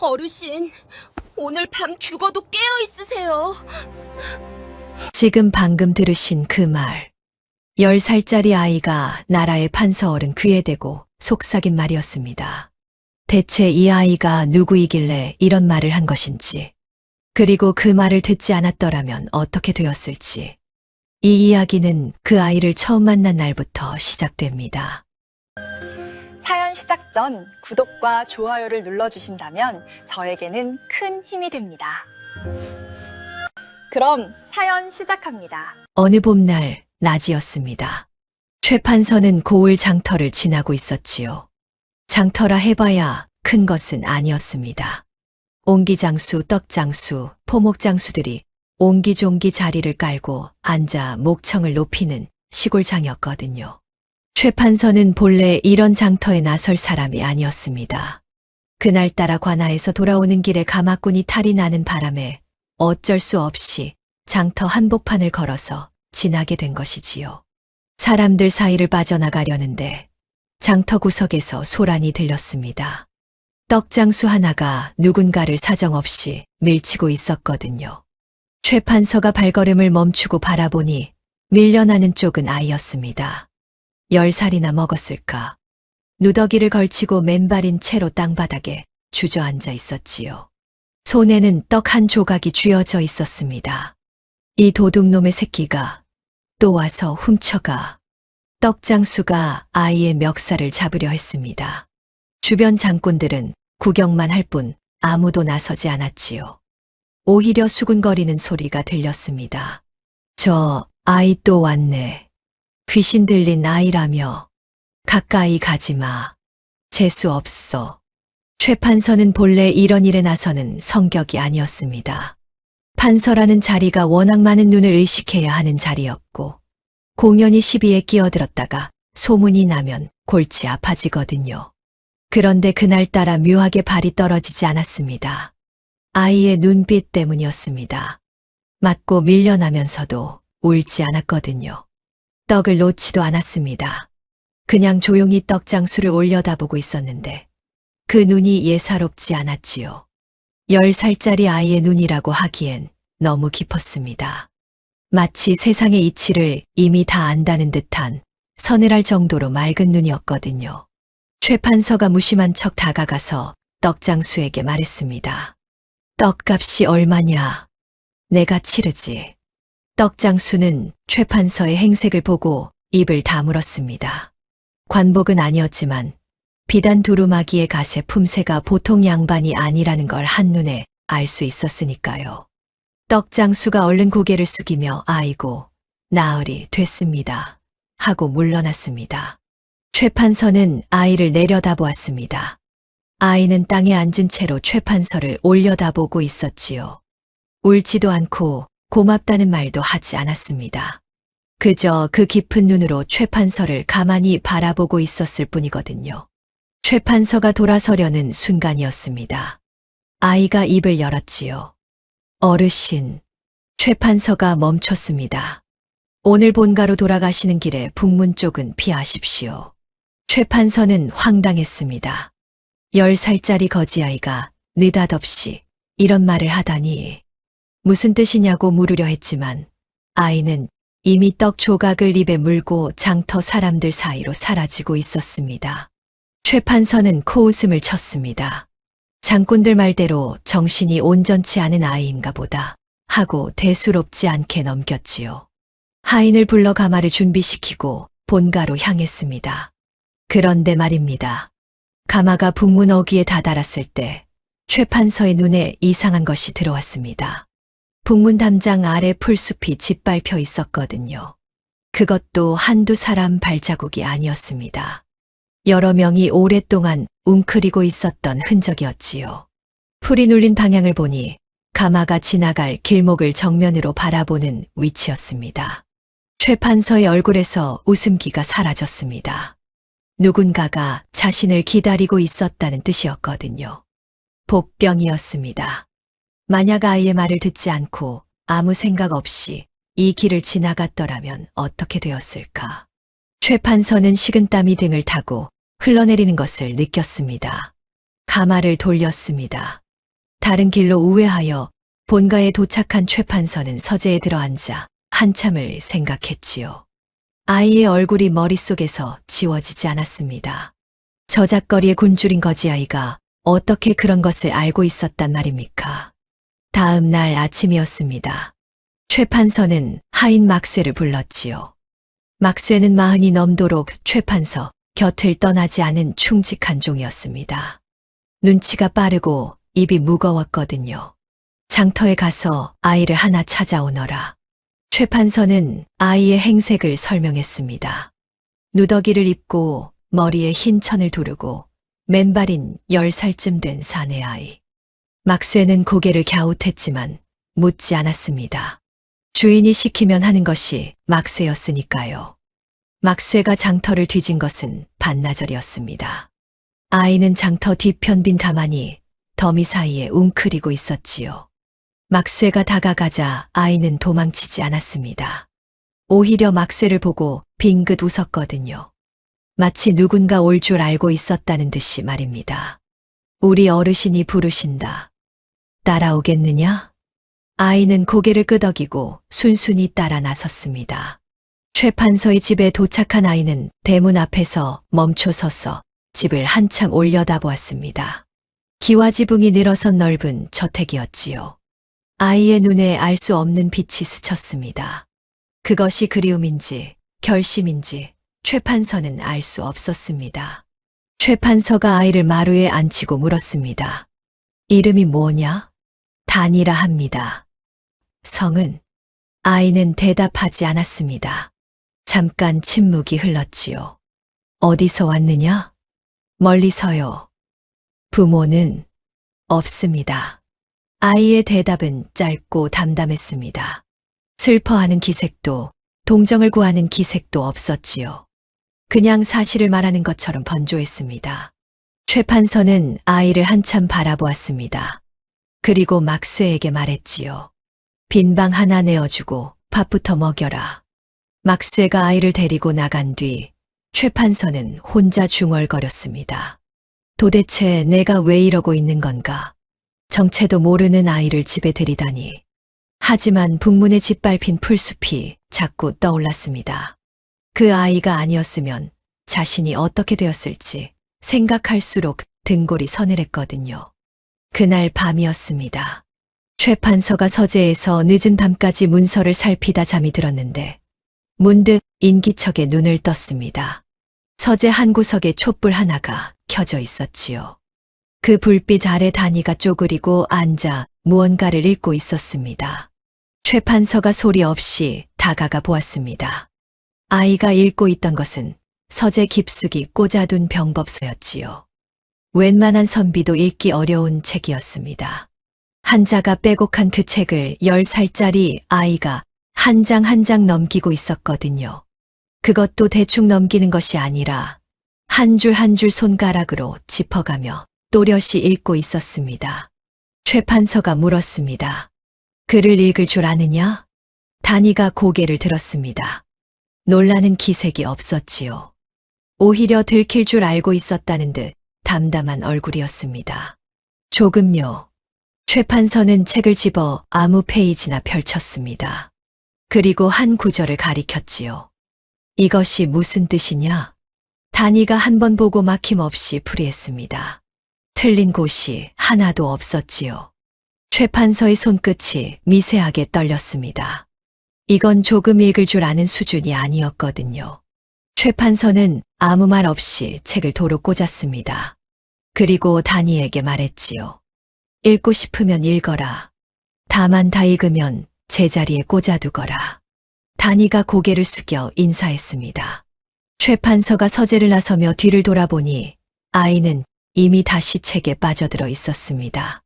어르신, 오늘 밤 죽어도 깨어 있으세요. 지금 방금 들으신 그 말. 10살짜리 아이가 나라의 판서어른 귀에 대고 속삭인 말이었습니다. 대체 이 아이가 누구이길래 이런 말을 한 것인지, 그리고 그 말을 듣지 않았더라면 어떻게 되었을지. 이 이야기는 그 아이를 처음 만난 날부터 시작됩니다. 사연 시작 전 구독과 좋아요를 눌러주신다면 저에게는 큰 힘이 됩니다. 그럼 사연 시작합니다. 어느 봄날 낮이었습니다. 최 판서는 고을 장터를 지나고 있었지요. 장터라 해봐야 큰 것은 아니었습니다. 옹기장수, 떡장수, 포목장수들이 옹기종기 자리를 깔고 앉아 목청을 높이는 시골장이었거든요. 최 판서는 본래 이런 장터에 나설 사람이 아니었습니다. 그날따라 관아에서 돌아오는 길에 가마꾼이 탈이 나는 바람에 어쩔 수 없이 장터 한복판을 걸어서 지나게 된 것이지요. 사람들 사이를 빠져나가려는데 장터 구석에서 소란이 들렸습니다. 떡장수 하나가 누군가를 사정없이 밀치고 있었거든요. 최 판서가 발걸음을 멈추고 바라보니 밀려나는 쪽은 아이였습니다. 10살이나 먹었을까. 누더기를 걸치고 맨발인 채로 땅바닥에 주저앉아 있었지요. 손에는 떡 한 조각이 쥐어져 있었습니다. 이 도둑놈의 새끼가 또 와서 훔쳐가. 떡장수가 아이의 멱살을 잡으려 했습니다. 주변 장꾼들은 구경만 할 뿐 아무도 나서지 않았지요. 오히려 수군거리는 소리가 들렸습니다. 저 아이 또 왔네. 귀신 들린 아이라며. 가까이 가지 마. 재수 없어. 최 판서는 본래 이런 일에 나서는 성격이 아니었습니다. 판서라는 자리가 워낙 많은 눈을 의식해야 하는 자리였고, 공연히 시비에 끼어들었다가 소문이 나면 골치 아파지거든요. 그런데 그날따라 묘하게 발이 떨어지지 않았습니다. 아이의 눈빛 때문이었습니다. 맞고 밀려나면서도 울지 않았거든요. 떡을 놓지도 않았습니다. 그냥 조용히 떡장수를 올려다보고 있었는데 그 눈이 예사롭지 않았지요. 10살짜리 아이의 눈이라고 하기엔 너무 깊었습니다. 마치 세상의 이치를 이미 다 안다는 듯한 서늘할 정도로 맑은 눈이었거든요. 최 판서가 무심한 척 다가가서 떡장수에게 말했습니다. 떡값이 얼마냐? 내가 치르지. 떡장수는 최 판서의 행색을 보고 입을 다물었습니다. 관복은 아니었지만 비단 두루마기의 갓의 품새가 보통 양반이 아니라는 걸 한눈에 알 수 있었으니까요. 떡장수가 얼른 고개를 숙이며 아이고, 나으리 됐습니다. 하고 물러났습니다. 최 판서는 아이를 내려다보았습니다. 아이는 땅에 앉은 채로 최 판서를 올려다보고 있었지요. 울지도 않고 고맙다는 말도 하지 않았습니다. 그저 그 깊은 눈으로 최 판서를 가만히 바라보고 있었을 뿐이거든요. 최 판서가 돌아서려는 순간이었습니다. 아이가 입을 열었지요. 어르신, 최 판서가 멈췄습니다. 오늘 본가로 돌아가시는 길에 북문 쪽은 피하십시오. 최 판서는 황당했습니다. 10살짜리 거지아이가 느닷없이 이런 말을 하다니 무슨 뜻이냐고 물으려 했지만 아이는 이미 떡 조각을 입에 물고 장터 사람들 사이로 사라지고 있었습니다. 최 판서는 코웃음을 쳤습니다. 장꾼들 말대로 정신이 온전치 않은 아이인가 보다 하고 대수롭지 않게 넘겼지요. 하인을 불러 가마를 준비시키고 본가로 향했습니다. 그런데 말입니다. 가마가 북문 어귀에 다다랐을 때 최 판서의 눈에 이상한 것이 들어왔습니다. 북문 담장 아래 풀숲이 짓밟혀 있었거든요. 그것도 한두 사람 발자국이 아니었습니다. 여러 명이 오랫동안 웅크리고 있었던 흔적이었지요. 풀이 눌린 방향을 보니 가마가 지나갈 길목을 정면으로 바라보는 위치였습니다. 최 판서의 얼굴에서 웃음기가 사라졌습니다. 누군가가 자신을 기다리고 있었다는 뜻이었거든요. 복병이었습니다. 만약 아이의 말을 듣지 않고 아무 생각 없이 이 길을 지나갔더라면 어떻게 되었을까? 최 판서는 식은땀이 등을 타고 흘러내리는 것을 느꼈습니다. 가마를 돌렸습니다. 다른 길로 우회하여 본가에 도착한 최 판서는 서재에 들어앉아 한참을 생각했지요. 아이의 얼굴이 머릿속에서 지워지지 않았습니다. 저작거리의 굶주린 거지아이가 어떻게 그런 것을 알고 있었단 말입니까? 다음 날 아침이었습니다. 최 판서는 하인 막쇠를 불렀지요. 막쇠는 40이 넘도록 최 판서 곁을 떠나지 않은 충직한 종이었습니다. 눈치가 빠르고 입이 무거웠거든요. 장터에 가서 아이를 하나 찾아오너라. 최 판서는 아이의 행색을 설명했습니다. 누더기를 입고 머리에 흰 천을 두르고 맨발인 10살쯤 된 사내 아이. 막쇠는 고개를 갸웃했지만 묻지 않았습니다. 주인이 시키면 하는 것이 막쇠였으니까요. 막쇠가 장터를 뒤진 것은 반나절이었습니다. 아이는 장터 뒤편 빈 가만히 더미 사이에 웅크리고 있었지요. 막쇠가 다가가자 아이는 도망치지 않았습니다. 오히려 막쇠를 보고 빙긋 웃었거든요. 마치 누군가 올 줄 알고 있었다는 듯이 말입니다. 우리 어르신이 부르신다. 따라오겠느냐? 아이는 고개를 끄덕이고 순순히 따라 나섰습니다. 최 판서의 집에 도착한 아이는 대문 앞에서 멈춰 서서 집을 한참 올려다보았습니다. 기와지붕이 늘어선 넓은 저택이었지요. 아이의 눈에 알 수 없는 빛이 스쳤습니다. 그것이 그리움인지 결심인지 최 판서는 알 수 없었습니다. 최 판서가 아이를 마루에 앉히고 물었습니다. 이름이 뭐냐? 단이라 합니다. 성은? 아이는 대답하지 않았습니다. 잠깐 침묵이 흘렀지요. 어디서 왔느냐? 멀리서요. 부모는? 없습니다. 아이의 대답은 짧고 담담했습니다. 슬퍼하는 기색도 동정을 구하는 기색도 없었지요. 그냥 사실을 말하는 것처럼 번조했습니다. 최 판서는 아이를 한참 바라보았습니다. 그리고 막쇠에게 말했지요. 빈 방 하나 내어주고 밥부터 먹여라. 막쇠가 아이를 데리고 나간 뒤 최 판서는 혼자 중얼거렸습니다. 도대체 내가 왜 이러고 있는 건가? 정체도 모르는 아이를 집에 들이다니. 하지만 북문에 짓밟힌 풀숲이 자꾸 떠올랐습니다. 그 아이가 아니었으면 자신이 어떻게 되었을지 생각할수록 등골이 서늘했거든요. 그날 밤이었습니다. 최 판서가 서재에서 늦은 밤까지 문서를 살피다 잠이 들었는데 문득 인기척에 눈을 떴습니다. 서재 한 구석에 촛불 하나가 켜져 있었지요. 그 불빛 아래 단이가 쪼그리고 앉아 무언가를 읽고 있었습니다. 최 판서가 소리 없이 다가가 보았습니다. 아이가 읽고 있던 것은 서재 깊숙이 꽂아둔 병법서였지요. 웬만한 선비도 읽기 어려운 책이었습니다. 한자가 빼곡한 그 책을 10살짜리 아이가 한 장 한 장 넘기고 있었거든요. 그것도 대충 넘기는 것이 아니라 한 줄 한 줄 손가락으로 짚어가며 또렷이 읽고 있었습니다. 최 판서가 물었습니다. 글을 읽을 줄 아느냐? 단이가 고개를 들었습니다. 놀라는 기색이 없었지요. 오히려 들킬 줄 알고 있었다는 듯 담담한 얼굴이었습니다. 조금요. 최 판서는 책을 집어 아무 페이지나 펼쳤습니다. 그리고 한 구절을 가리켰지요. 이것이 무슨 뜻이냐? 단이가 한 번 보고 막힘없이 풀이했습니다. 틀린 곳이 하나도 없었지요. 최 판서의 손끝이 미세하게 떨렸습니다. 이건 조금 읽을 줄 아는 수준이 아니었거든요. 최 판서는 아무 말 없이 책을 도로 꽂았습니다. 그리고 단이에게 말했지요. 읽고 싶으면 읽어라. 다만 다 읽으면 제자리에 꽂아두거라. 단이가 고개를 숙여 인사했습니다. 최 판서가 서재를 나서며 뒤를 돌아보니 아이는 이미 다시 책에 빠져들어 있었습니다.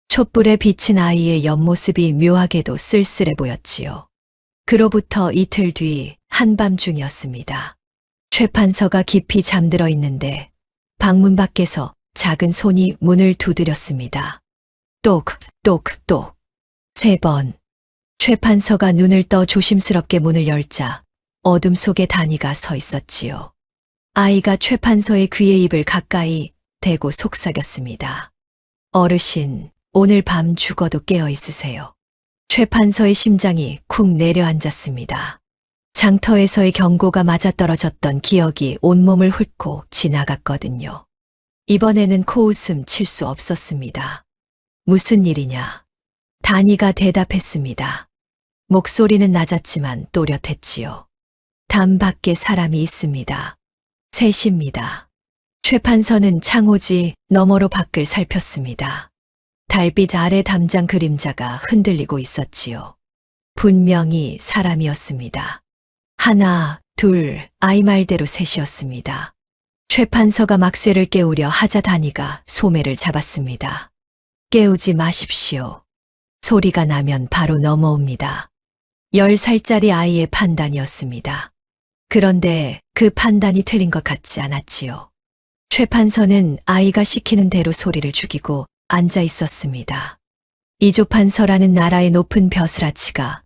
촛불에 비친 아이의 옆모습이 묘하게도 쓸쓸해 보였지요. 그로부터 이틀 뒤 한밤중이었습니다. 최 판서가 깊이 잠들어 있는데 방문 밖에서 작은 손이 문을 두드렸습니다. 똑똑똑 3번. 최 판서가 눈을 떠 조심스럽게 문을 열자 어둠 속에 단이가 서 있었지요. 아이가 최 판서의 귀에 입을 가까이 대고 속삭였습니다. 어르신, 오늘 밤 죽어도 깨어 있으세요. 최 판서의 심장이 쿵 내려앉았습니다. 장터에서의 경고가 맞아떨어졌던 기억이 온몸을 훑고 지나갔거든요. 이번에는 코웃음 칠 수 없었습니다. 무슨 일이냐? 단이가 대답했습니다. 목소리는 낮았지만 또렷했지요. 담 밖에 사람이 있습니다. 셋입니다. 최 판서는 창호지 너머로 밖을 살폈습니다. 달빛 아래 담장 그림자가 흔들리고 있었지요. 분명히 사람이었습니다. 하나, 둘, 아이 말대로 셋이었습니다. 최 판서가 막쇠를 깨우려 하자 단이가 소매를 잡았습니다. 깨우지 마십시오. 소리가 나면 바로 넘어옵니다. 10살짜리 아이의 판단이었습니다. 그런데 그 판단이 틀린 것 같지 않았지요. 최 판서는 아이가 시키는 대로 소리를 죽이고 앉아 있었습니다. 이조 판서라는 나라의 높은 벼슬아치가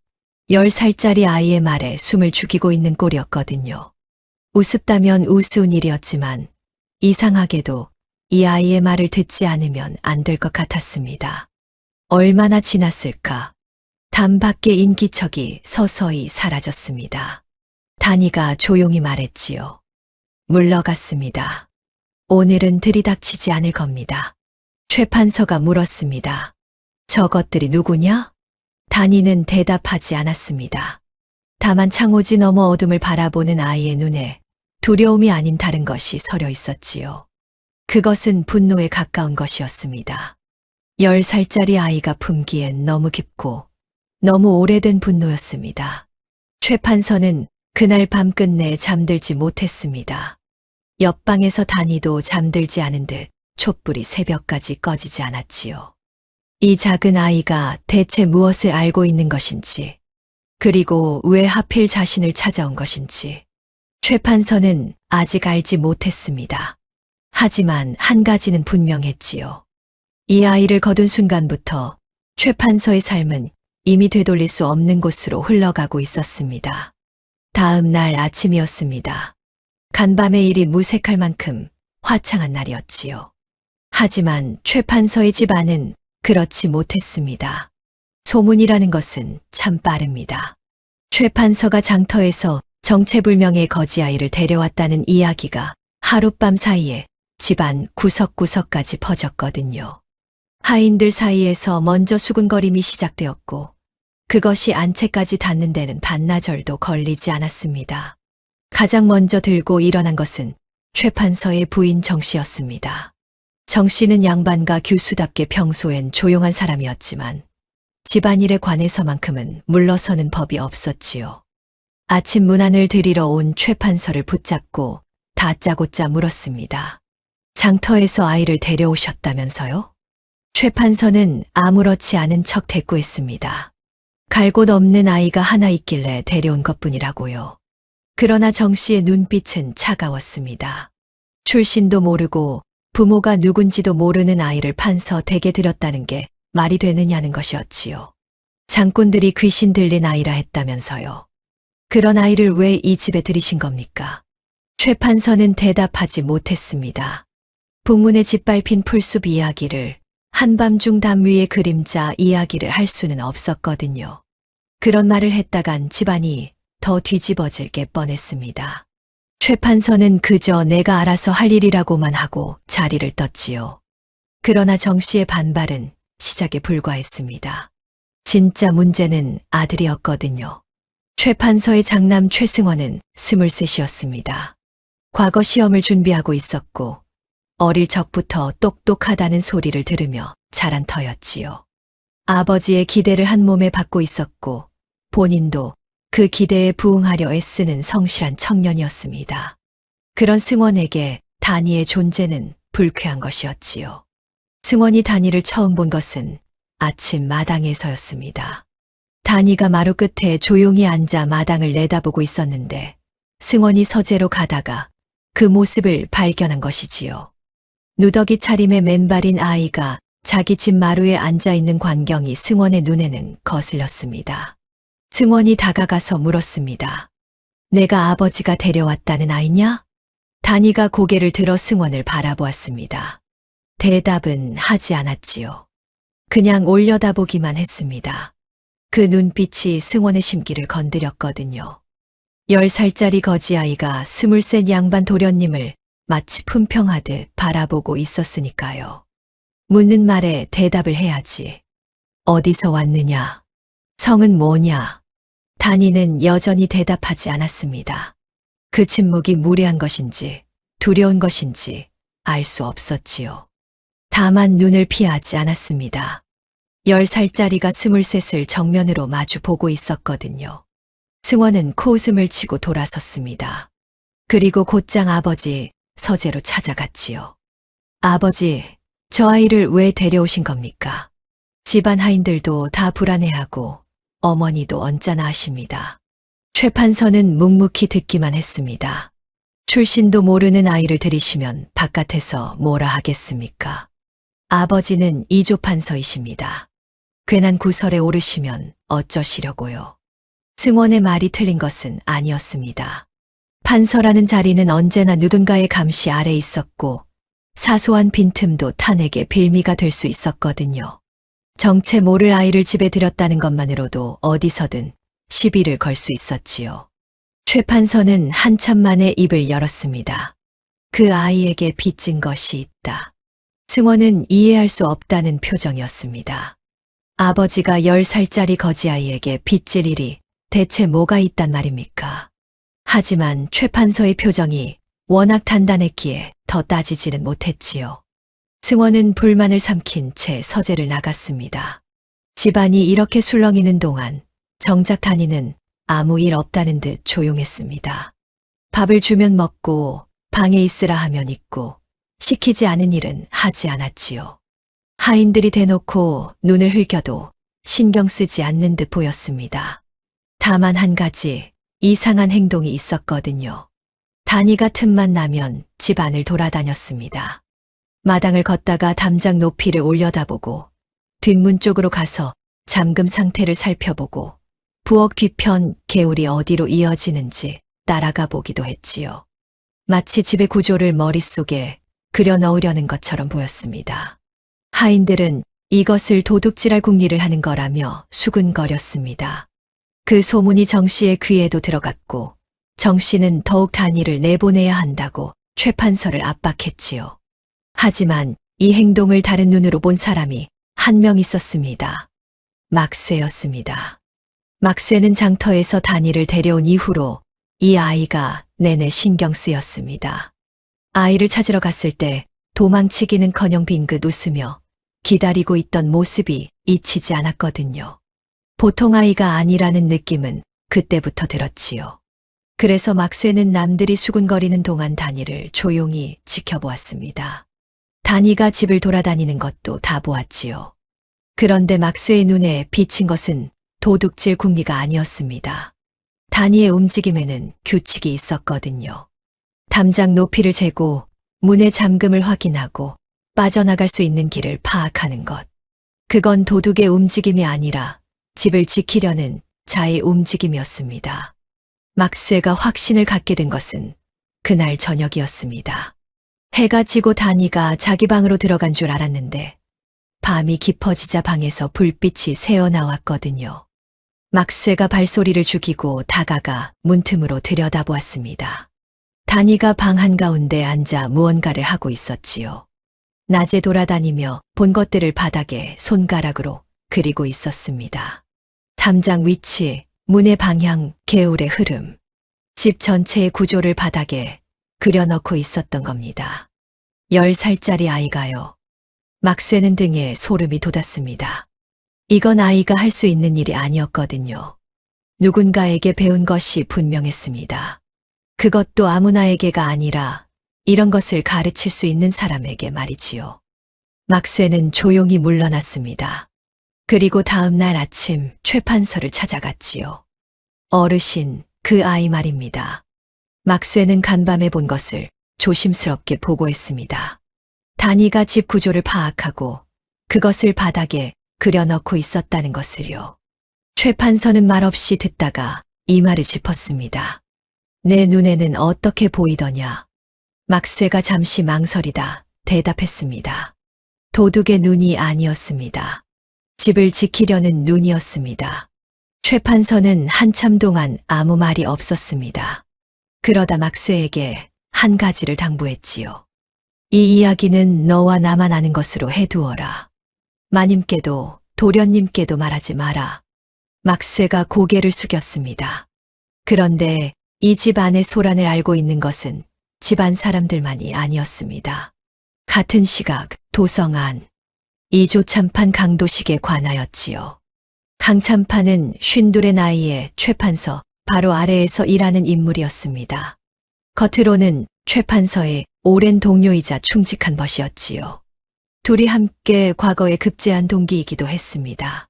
10살짜리 아이의 말에 숨을 죽이고 있는 꼴이었거든요. 우습다면 우스운 일이었지만 이상하게도 이 아이의 말을 듣지 않으면 안 될 것 같았습니다. 얼마나 지났을까? 담 밖의 인기척이 서서히 사라졌습니다. 단이가 조용히 말했지요. 물러갔습니다. 오늘은 들이닥치지 않을 겁니다. 최 판서가 물었습니다. 저것들이 누구냐? 단이는 대답하지 않았습니다. 다만 창호지 너머 어둠을 바라보는 아이의 눈에 두려움이 아닌 다른 것이 서려 있었지요. 그것은 분노에 가까운 것이었습니다. 10살짜리 아이가 품기엔 너무 깊고 너무 오래된 분노였습니다. 최 판서는 그날 밤 끝내 잠들지 못했습니다. 옆방에서 단이도 잠들지 않은 듯 촛불이 새벽까지 꺼지지 않았지요. 이 작은 아이가 대체 무엇을 알고 있는 것인지, 그리고 왜 하필 자신을 찾아온 것인지, 최 판서는 아직 알지 못했습니다. 하지만 한 가지는 분명했지요. 이 아이를 거둔 순간부터 최 판서의 삶은 이미 되돌릴 수 없는 곳으로 흘러가고 있었습니다. 다음 날 아침이었습니다. 간밤의 일이 무색할 만큼 화창한 날이었지요. 하지만 최 판서의 집안은 그렇지 못했습니다. 소문이라는 것은 참 빠릅니다. 최 판서가 장터에서 정체불명의 거지아이를 데려왔다는 이야기가 하룻밤 사이에 집안 구석구석까지 퍼졌거든요. 하인들 사이에서 먼저 수군거림이 시작되었고 그것이 안채까지 닿는 데는 반나절도 걸리지 않았습니다. 가장 먼저 들고 일어난 것은 최 판서의 부인 정 씨였습니다. 정 씨는 양반과 규수답게 평소엔 조용한 사람이었지만 집안일에 관해서만큼은 물러서는 법이 없었지요. 아침 문안을 드리러 온 최 판서를 붙잡고 다짜고짜 물었습니다. 장터에서 아이를 데려오셨다면서요? 최 판서는 아무렇지 않은 척 대꾸했습니다. 갈 곳 없는 아이가 하나 있길래 데려온 것뿐이라고요. 그러나 정 씨의 눈빛은 차가웠습니다. 출신도 모르고 부모가 누군지도 모르는 아이를 판서 댁에 들였다는 게 말이 되느냐는 것이었지요. 장꾼들이 귀신 들린 아이라 했다면서요. 그런 아이를 왜 이 집에 들이신 겁니까? 최 판서는 대답하지 못했습니다. 북문에 짓밟힌 풀숲 이야기를 한밤중 담 위의 그림자 이야기를 할 수는 없었거든요. 그런 말을 했다간 집안이 더 뒤집어질 게 뻔했습니다. 최 판서는 그저 내가 알아서 할 일이라고만 하고 자리를 떴지요. 그러나 정 씨의 반발은 시작에 불과했습니다. 진짜 문제는 아들이었거든요. 최 판서의 장남 최승원은 23이었습니다. 과거 시험을 준비하고 있었고 어릴 적부터 똑똑하다는 소리를 들으며 자란 터였지요. 아버지의 기대를 한 몸에 받고 있었고 본인도 그 기대에 부응하려 애쓰는 성실한 청년이었습니다. 그런 승원에게 단이의 존재는 불쾌한 것이었지요. 승원이 단이를 처음 본 것은 아침 마당에서였습니다. 단이가 마루 끝에 조용히 앉아 마당을 내다보고 있었는데 승원이 서재로 가다가 그 모습을 발견한 것이지요. 누더기 차림의 맨발인 아이가 자기 집 마루에 앉아있는 광경이 승원의 눈에는 거슬렸습니다. 승원이 다가가서 물었습니다. 내가 아버지가 데려왔다는 아이냐? 단이가 고개를 들어 승원을 바라보았습니다. 대답은 하지 않았지요. 그냥 올려다보기만 했습니다. 그 눈빛이 승원의 심기를 건드렸거든요. 10살짜리 거지아이가 20세 양반 도련님을 마치 품평하듯 바라보고 있었으니까요. 묻는 말에 대답을 해야지. 어디서 왔느냐? 성은 뭐냐? 단이는 여전히 대답하지 않았습니다. 그 침묵이 무례한 것인지 두려운 것인지 알 수 없었지요. 다만 눈을 피하지 않았습니다. 10살짜리가 23을 정면으로 마주 보고 있었거든요. 승원은 코웃음을 치고 돌아섰습니다. 그리고 곧장 아버지 서재로 찾아갔지요. 아버지, 저 아이를 왜 데려오신 겁니까? 집안 하인들도 다 불안해하고 어머니도 언짢아 하십니다. 최 판서는 묵묵히 듣기만 했습니다. 출신도 모르는 아이를 들이시면 바깥에서 뭐라 하겠습니까? 아버지는 이조 판서이십니다. 괜한 구설에 오르시면 어쩌시려고요. 승원의 말이 틀린 것은 아니었습니다. 판서라는 자리는 언제나 누군가의 감시 아래 있었고 사소한 빈틈도 탄핵의 빌미가 될 수 있었거든요. 정체 모를 아이를 집에 들였다는 것만으로도 어디서든 시비를 걸 수 있었지요. 최 판서는 한참 만에 입을 열었습니다. 그 아이에게 빚진 것이 있다. 승원은 이해할 수 없다는 표정이었습니다. 아버지가 10살짜리 거지아이에게 빚질 일이 대체 뭐가 있단 말입니까? 하지만 최 판서의 표정이 워낙 단단했기에 더 따지지는 못했지요. 승원은 불만을 삼킨 채 서재를 나갔습니다. 집안이 이렇게 술렁이는 동안 정작 단이는 아무 일 없다는 듯 조용했습니다. 밥을 주면 먹고 방에 있으라 하면 있고 시키지 않은 일은 하지 않았지요. 하인들이 대놓고 눈을 흘겨도 신경 쓰지 않는 듯 보였습니다. 다만 한 가지 이상한 행동이 있었거든요. 단이가 틈만 나면 집 안을 돌아다녔습니다. 마당을 걷다가 담장 높이를 올려다보고 뒷문 쪽으로 가서 잠금 상태를 살펴보고 부엌 뒤편 개울이 어디로 이어지는지 따라가 보기도 했지요. 마치 집의 구조를 머릿속에 그려 넣으려는 것처럼 보였습니다. 하인들은 이것을 도둑질할 궁리를 하는 거라며 수근거렸습니다. 그 소문이 정 씨의 귀에도 들어갔고 정 씨는 더욱 단이를 내보내야 한다고 최 판서를 압박했지요. 하지만 이 행동을 다른 눈으로 본 사람이 한 명 있었습니다. 막쇠였습니다. 막쇠는 장터에서 단이를 데려온 이후로 이 아이가 내내 신경 쓰였습니다. 아이를 찾으러 갔을 때 도망치기는커녕 빙긋 웃으며 기다리고 있던 모습이 잊히지 않았거든요. 보통 아이가 아니라는 느낌은 그때부터 들었지요. 그래서 막쇠는 남들이 수군거리는 동안 단이를 조용히 지켜보았습니다. 단이가 집을 돌아다니는 것도 다 보았지요. 그런데 막쇠의 눈에 비친 것은 도둑질 궁리가 아니었습니다. 단이의 움직임에는 규칙이 있었거든요. 담장 높이를 재고 문의 잠금을 확인하고 빠져나갈 수 있는 길을 파악하는 것. 그건 도둑의 움직임이 아니라 집을 지키려는 자의 움직임이었습니다. 막쇠가 확신을 갖게 된 것은 그날 저녁이었습니다. 해가 지고 단이가 자기 방으로 들어간 줄 알았는데 밤이 깊어지자 방에서 불빛이 새어나왔거든요. 막쇠가 발소리를 죽이고 다가가 문틈으로 들여다보았습니다. 단이가 방 한가운데 앉아 무언가를 하고 있었지요. 낮에 돌아다니며 본 것들을 바닥에 손가락으로 그리고 있었습니다. 담장 위치, 문의 방향, 개울의 흐름, 집 전체의 구조를 바닥에 그려넣고 있었던 겁니다. 10살짜리 아이가요. 막쇠는 등에 소름이 돋았습니다. 이건 아이가 할 수 있는 일이 아니었거든요. 누군가에게 배운 것이 분명했습니다. 그것도 아무나에게가 아니라 이런 것을 가르칠 수 있는 사람에게 말이지요. 막쇠는 조용히 물러났습니다. 그리고 다음 날 아침 최 판서를 찾아갔지요. 어르신, 그 아이 말입니다. 막쇠는 간밤에 본 것을 조심스럽게 보고했습니다. 단이가 집 구조를 파악하고 그것을 바닥에 그려넣고 있었다는 것을요. 최 판서는 말없이 듣다가 이마를 짚었습니다. 내 눈에는 어떻게 보이더냐? 막쇠가 잠시 망설이다 대답했습니다. 도둑의 눈이 아니었습니다. 집을 지키려는 눈이었습니다. 최 판서는 한참 동안 아무 말이 없었습니다. 그러다 막쇠에게 한 가지를 당부했지요. 이 이야기는 너와 나만 아는 것으로 해두어라. 마님께도 도련님께도 말하지 마라. 막쇠가 고개를 숙였습니다. 그런데 이 집 안의 소란을 알고 있는 것은 집안 사람들만이 아니었습니다. 같은 시각 도성안 이조참판 강도식에 관하였지요. 강참판은 52의 나이에 최 판서 바로 아래에서 일하는 인물이었습니다. 겉으로는 최 판서의 오랜 동료이자 충직한 벗이었지요. 둘이 함께 과거에 급제한 동기이기도 했습니다.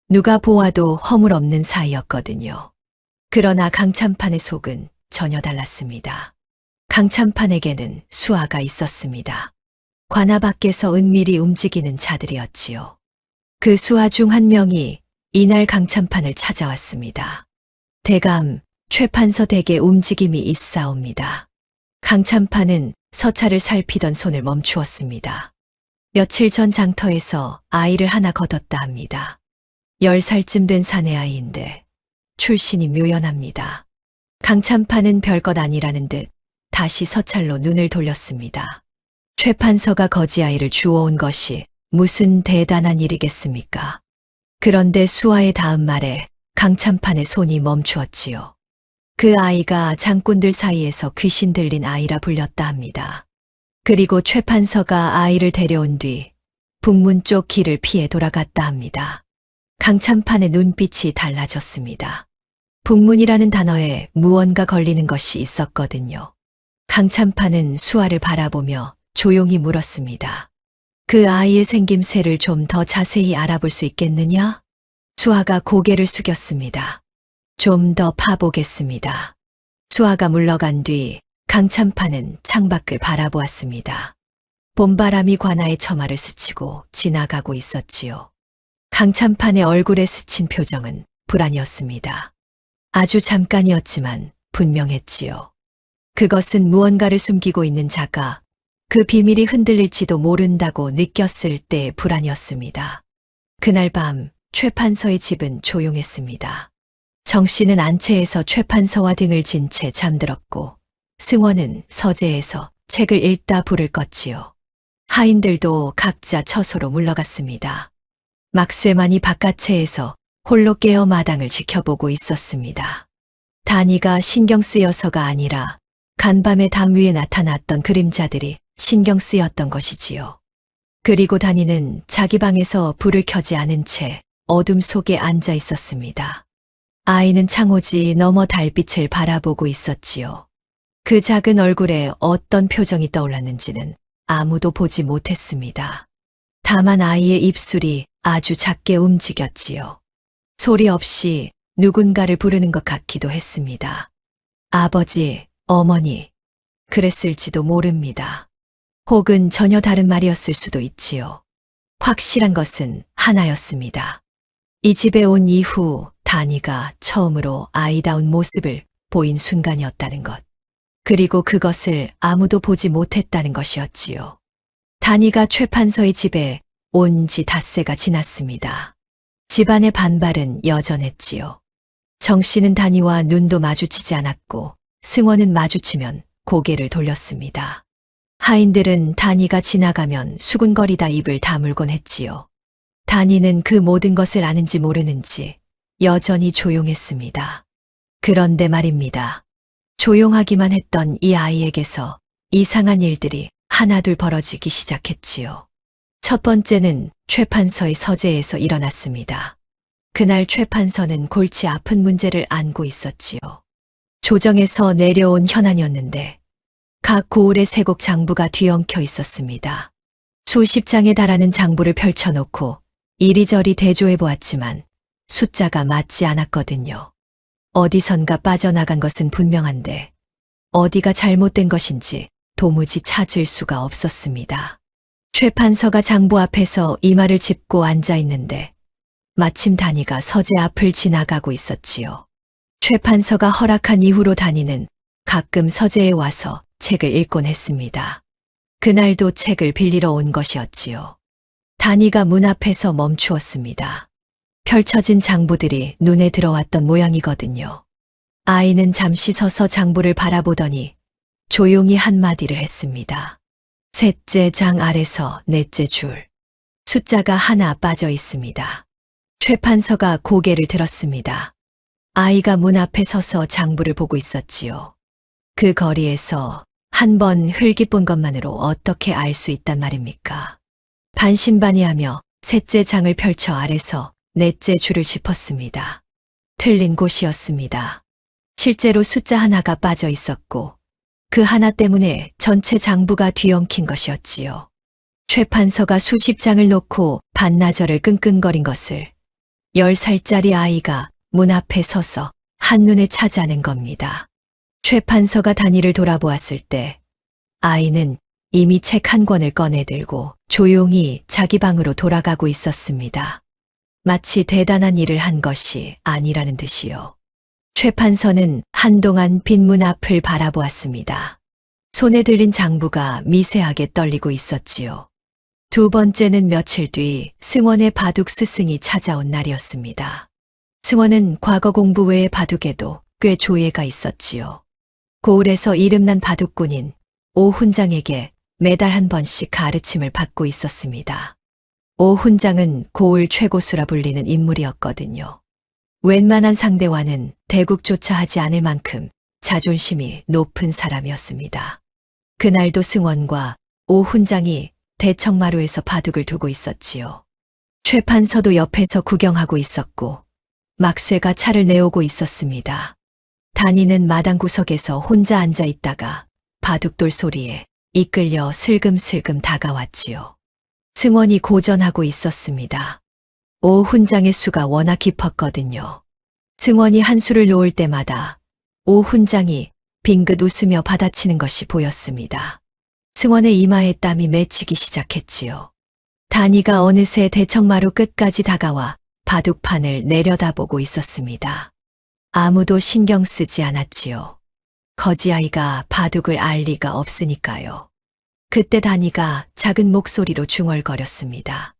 누가 보아도 허물없는 사이였거든요. 그러나 강참판의 속은 전혀 달랐습니다. 강참판에게는 수하가 있었습니다. 관아 밖에서 은밀히 움직이는 자들이었지요. 그 수하 중 한 명이 이날 강참판을 찾아왔습니다. 대감, 최 판서 댁에 움직임이 있사옵니다. 강참판은 서찰을 살피던 손을 멈추었습니다. 며칠 전 장터에서 아이를 하나 거뒀다 합니다. 10살쯤 된 사내아이인데 출신이 묘연합니다. 강참판은 별것 아니라는 듯 다시 서찰로 눈을 돌렸습니다. 최 판서가 거지아이를 주워온 것이 무슨 대단한 일이겠습니까? 그런데 수하의 다음 말에 강참판의 손이 멈추었지요. 그 아이가 장꾼들 사이에서 귀신 들린 아이라 불렸다 합니다. 그리고 최 판서가 아이를 데려온 뒤 북문 쪽 길을 피해 돌아갔다 합니다. 강참판의 눈빛이 달라졌습니다. 북문이라는 단어에 무언가 걸리는 것이 있었거든요. 강참판은 수하를 바라보며 조용히 물었습니다. 그 아이의 생김새를 좀 더 자세히 알아볼 수 있겠느냐? 수하가 고개를 숙였습니다. 좀 더 파보겠습니다. 수하가 물러간 뒤 강참판은 창밖을 바라보았습니다. 봄바람이 관아의 처마를 스치고 지나가고 있었지요. 강참판의 얼굴에 스친 표정은 불안이었습니다. 아주 잠깐이었지만 분명했지요. 그것은 무언가를 숨기고 있는 자가 그 비밀이 흔들릴지도 모른다고 느꼈을 때의 불안이었습니다. 그날 밤 최 판서의 집은 조용했습니다. 정 씨는 안채에서 최 판서와 등을 진 채 잠들었고 승원은 서재에서 책을 읽다 불을 껐지요. 하인들도 각자 처소로 물러갔습니다. 막쇠만이 바깥채에서 홀로 깨어 마당을 지켜보고 있었습니다. 단이가 신경 쓰여서가 아니라 간밤에 담 위에 나타났던 그림자들이 신경 쓰였던 것이지요. 그리고 단이는 자기 방에서 불을 켜지 않은 채 어둠 속에 앉아 있었습니다. 아이는 창호지 너머 달빛을 바라보고 있었지요. 그 작은 얼굴에 어떤 표정이 떠올랐는지는 아무도 보지 못했습니다. 다만 아이의 입술이 아주 작게 움직였지요. 소리 없이 누군가를 부르는 것 같기도 했습니다. 아버지, 어머니, 그랬을지도 모릅니다. 혹은 전혀 다른 말이었을 수도 있지요. 확실한 것은 하나였습니다. 이 집에 온 이후 단이가 처음으로 아이다운 모습을 보인 순간이었다는 것. 그리고 그것을 아무도 보지 못했다는 것이었지요. 단이가 최 판서의 집에 온 지 닷새가 지났습니다. 집안의 반발은 여전했지요. 정 씨는 단이와 눈도 마주치지 않았고 승원은 마주치면 고개를 돌렸습니다. 하인들은 단이가 지나가면 수군거리다 입을 다물곤 했지요. 단이는 그 모든 것을 아는지 모르는지 여전히 조용했습니다. 그런데 말입니다. 조용하기만 했던 이 아이에게서 이상한 일들이 하나둘 벌어지기 시작했지요. 첫 번째는 최 판서의 서재에서 일어났습니다. 그날 최 판서는 골치 아픈 문제를 안고 있었지요. 조정에서 내려온 현안이었는데 각 고을의 세곡 장부가 뒤엉켜 있었습니다. 수십 장에 달하는 장부를 펼쳐놓고 이리저리 대조해 보았지만 숫자가 맞지 않았거든요. 어디선가 빠져나간 것은 분명한데 어디가 잘못된 것인지 도무지 찾을 수가 없었습니다. 최 판서가 장부 앞에서 이마를 짚고 앉아 있는데 마침 단이가 서재 앞을 지나가고 있었지요. 최 판서가 허락한 이후로 단이는 가끔 서재에 와서 책을 읽곤 했습니다. 그날도 책을 빌리러 온 것이었지요. 단이가 문 앞에서 멈추었습니다. 펼쳐진 장부들이 눈에 들어왔던 모양이거든요. 아이는 잠시 서서 장부를 바라보더니 조용히 한마디를 했습니다. 셋째 장 아래서 넷째 줄. 숫자가 하나 빠져 있습니다. 최 판서가 고개를 들었습니다. 아이가 문 앞에 서서 장부를 보고 있었지요. 그 거리에서 한 번 흘낏 본 것만으로 어떻게 알 수 있단 말입니까? 반신반의하며 셋째 장을 펼쳐 아래서 넷째 줄을 짚었습니다. 틀린 곳이었습니다. 실제로 숫자 하나가 빠져 있었고 그 하나 때문에 전체 장부가 뒤엉킨 것이었지요. 최 판서가 수십 장을 놓고 반나절을 끙끙거린 것을 10살짜리 아이가 문 앞에 서서 한눈에 찾아낸 겁니다. 최 판서가 단이를 돌아보았을 때 아이는 이미 책 한 권을 꺼내들고 조용히 자기 방으로 돌아가고 있었습니다. 마치 대단한 일을 한 것이 아니라는 듯이요. 최 판서는 한동안 빈 문 앞을 바라보았습니다. 손에 들린 장부가 미세하게 떨리고 있었지요. 두 번째는 며칠 뒤 승원의 바둑 스승이 찾아온 날이었습니다. 승원은 과거 공부 외의 바둑에도 꽤 조예가 있었지요. 고을에서 이름난 바둑꾼인 오훈장에게 매달 한 번씩 가르침을 받고 있었습니다. 오훈장은 고을 최고수라 불리는 인물이었거든요. 웬만한 상대와는 대국조차 하지 않을 만큼 자존심이 높은 사람이었습니다. 그날도 승원과 오훈장이 대청마루에서 바둑을 두고 있었지요. 최 판서도 옆에서 구경하고 있었고 막쇠가 차를 내오고 있었습니다. 단이는 마당 구석에서 혼자 앉아 있다가 바둑돌 소리에 이끌려 슬금슬금 다가왔지요. 승원이 고전하고 있었습니다. 오훈장의 수가 워낙 깊었거든요. 승원이 한 수를 놓을 때마다 오훈장이 빙긋 웃으며 받아치는 것이 보였습니다. 승원의 이마에 땀이 맺히기 시작했지요. 단이가 어느새 대청마루 끝까지 다가와 바둑판을 내려다보고 있었습니다. 아무도 신경 쓰지 않았지요. 거지아이가 바둑을 알 리가 없으니까요. 그때 단이가 작은 목소리로 중얼거렸습니다.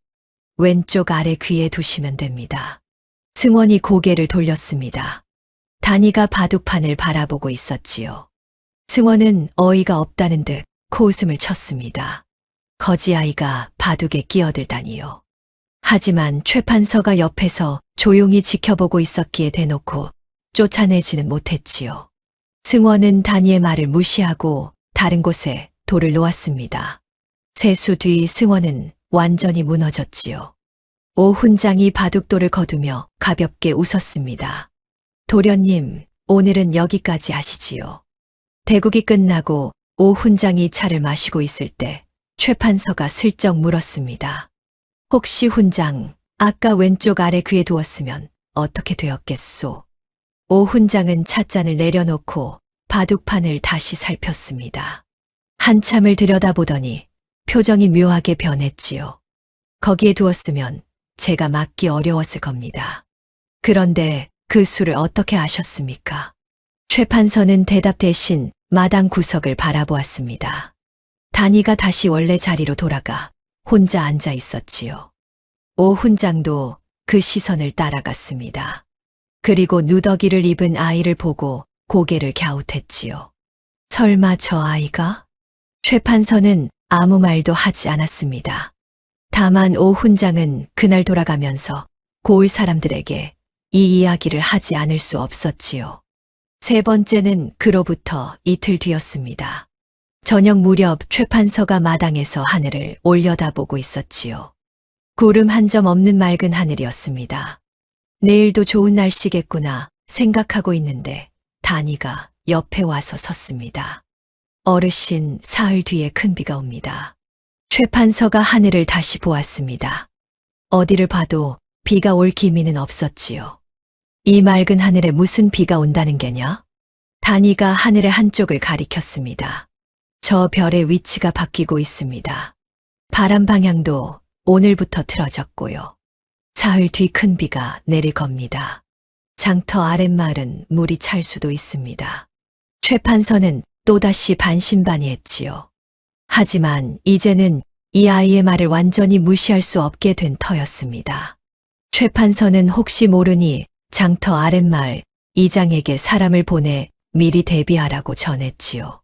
왼쪽 아래 귀에 두시면 됩니다. 승원이 고개를 돌렸습니다. 단이가 바둑판을 바라보고 있었지요. 승원은 어이가 없다는 듯 코웃음을 쳤습니다. 거지아이가 바둑에 끼어들다니요. 하지만 최 판서가 옆에서 조용히 지켜보고 있었기에 대놓고 쫓아내지는 못했지요. 승원은 단이의 말을 무시하고 다른 곳에 돌을 놓았습니다. 세수 뒤 승원은 완전히 무너졌지요. 오훈장이 바둑돌을 거두며 가볍게 웃었습니다. 도련님, 오늘은 여기까지 하시지요. 대국이 끝나고 오훈장이 차를 마시고 있을 때 최 판서가 슬쩍 물었습니다. 혹시 훈장, 아까 왼쪽 아래 귀에 두었으면 어떻게 되었겠소? 오훈장은 찻잔을 내려놓고 바둑판을 다시 살폈습니다. 한참을 들여다보더니 표정이 묘하게 변했지요. 거기에 두었으면 제가 막기 어려웠을 겁니다. 그런데 그 수를 어떻게 아셨습니까? 최 판서는 대답 대신 마당 구석을 바라보았습니다. 단이가 다시 원래 자리로 돌아가 혼자 앉아 있었지요. 오훈장도 그 시선을 따라갔습니다. 그리고 누더기를 입은 아이를 보고 고개를 갸웃했지요. 설마 저 아이가? 최 판서는 아무 말도 하지 않았습니다. 다만 오훈장은 그날 돌아가면서 고을 사람들에게 이 이야기를 하지 않을 수 없었지요. 세 번째는 그로부터 이틀 뒤였습니다. 저녁 무렵 최 판서가 마당에서 하늘을 올려다보고 있었지요. 구름 한 점 없는 맑은 하늘이었습니다. 내일도 좋은 날씨겠구나 생각하고 있는데 단이가 옆에 와서 섰습니다. 어르신, 사흘 뒤에 큰 비가 옵니다. 최 판서가 하늘을 다시 보았습니다. 어디를 봐도 비가 올 기미는 없었지요. 이 맑은 하늘에 무슨 비가 온다는 게냐? 단이가 하늘의 한쪽을 가리켰습니다. 저 별의 위치가 바뀌고 있습니다. 바람 방향도 오늘부터 틀어졌고요. 사흘 뒤 큰 비가 내릴 겁니다. 장터 아랫마을은 물이 찰 수도 있습니다. 최 판서는 또다시 반신반의했지요. 하지만 이제는 이 아이의 말을 완전히 무시할 수 없게 된 터였습니다. 최 판서는 혹시 모르니 장터 아랫마을 이장에게 사람을 보내 미리 대비하라고 전했지요.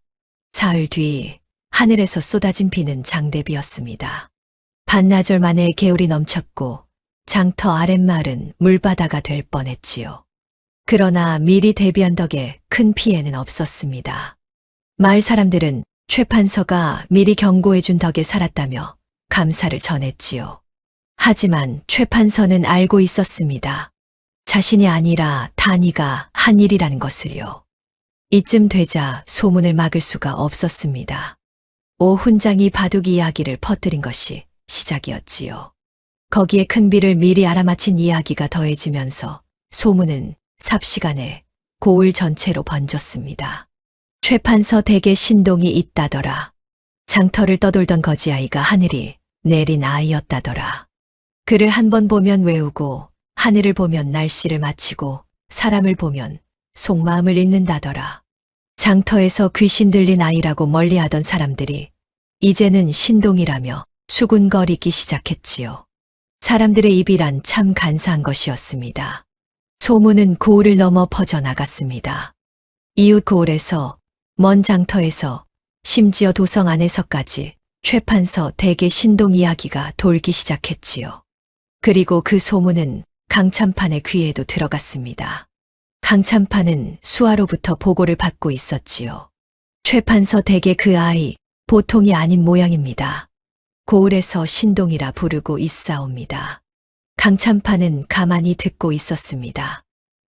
사흘 뒤 하늘에서 쏟아진 비는 장대비였습니다. 반나절 만에 개울이 넘쳤고 장터 아랫마을은 물바다가 될 뻔했지요. 그러나 미리 대비한 덕에 큰 피해는 없었습니다. 마을 사람들은 최 판서가 미리 경고해준 덕에 살았다며 감사를 전했지요. 하지만 최 판서는 알고 있었습니다. 자신이 아니라 단이가 한 일이라는 것을요. 이쯤 되자 소문을 막을 수가 없었습니다. 오 훈장이 바둑 이야기를 퍼뜨린 것이 시작이었지요. 거기에 큰 비를 미리 알아맞힌 이야기가 더해지면서 소문은 삽시간에 고을 전체로 번졌습니다. 최 판서 댁에 신동이 있다더라. 장터를 떠돌던 거지아이가 하늘이 내린 아이였다더라. 그를 한 번 보면 외우고 하늘을 보면 날씨를 마치고 사람을 보면 속마음을 읽는다더라. 장터에서 귀신 들린 아이라고 멀리하던 사람들이 이제는 신동이라며 수군거리기 시작했지요. 사람들의 입이란 참 간사한 것이었습니다. 소문은 고을을 넘어 퍼져나갔습니다. 이웃 고을에서, 먼 장터에서, 심지어 도성 안에서까지 최 판서 댁의 신동 이야기가 돌기 시작했지요. 그리고 그 소문은 강참판의 귀에도 들어갔습니다. 강참판은 수하로부터 보고를 받고 있었지요. 최 판서 댁의 그 아이, 보통이 아닌 모양입니다. 고을에서 신동이라 부르고 있사옵니다. 강참판은 가만히 듣고 있었습니다.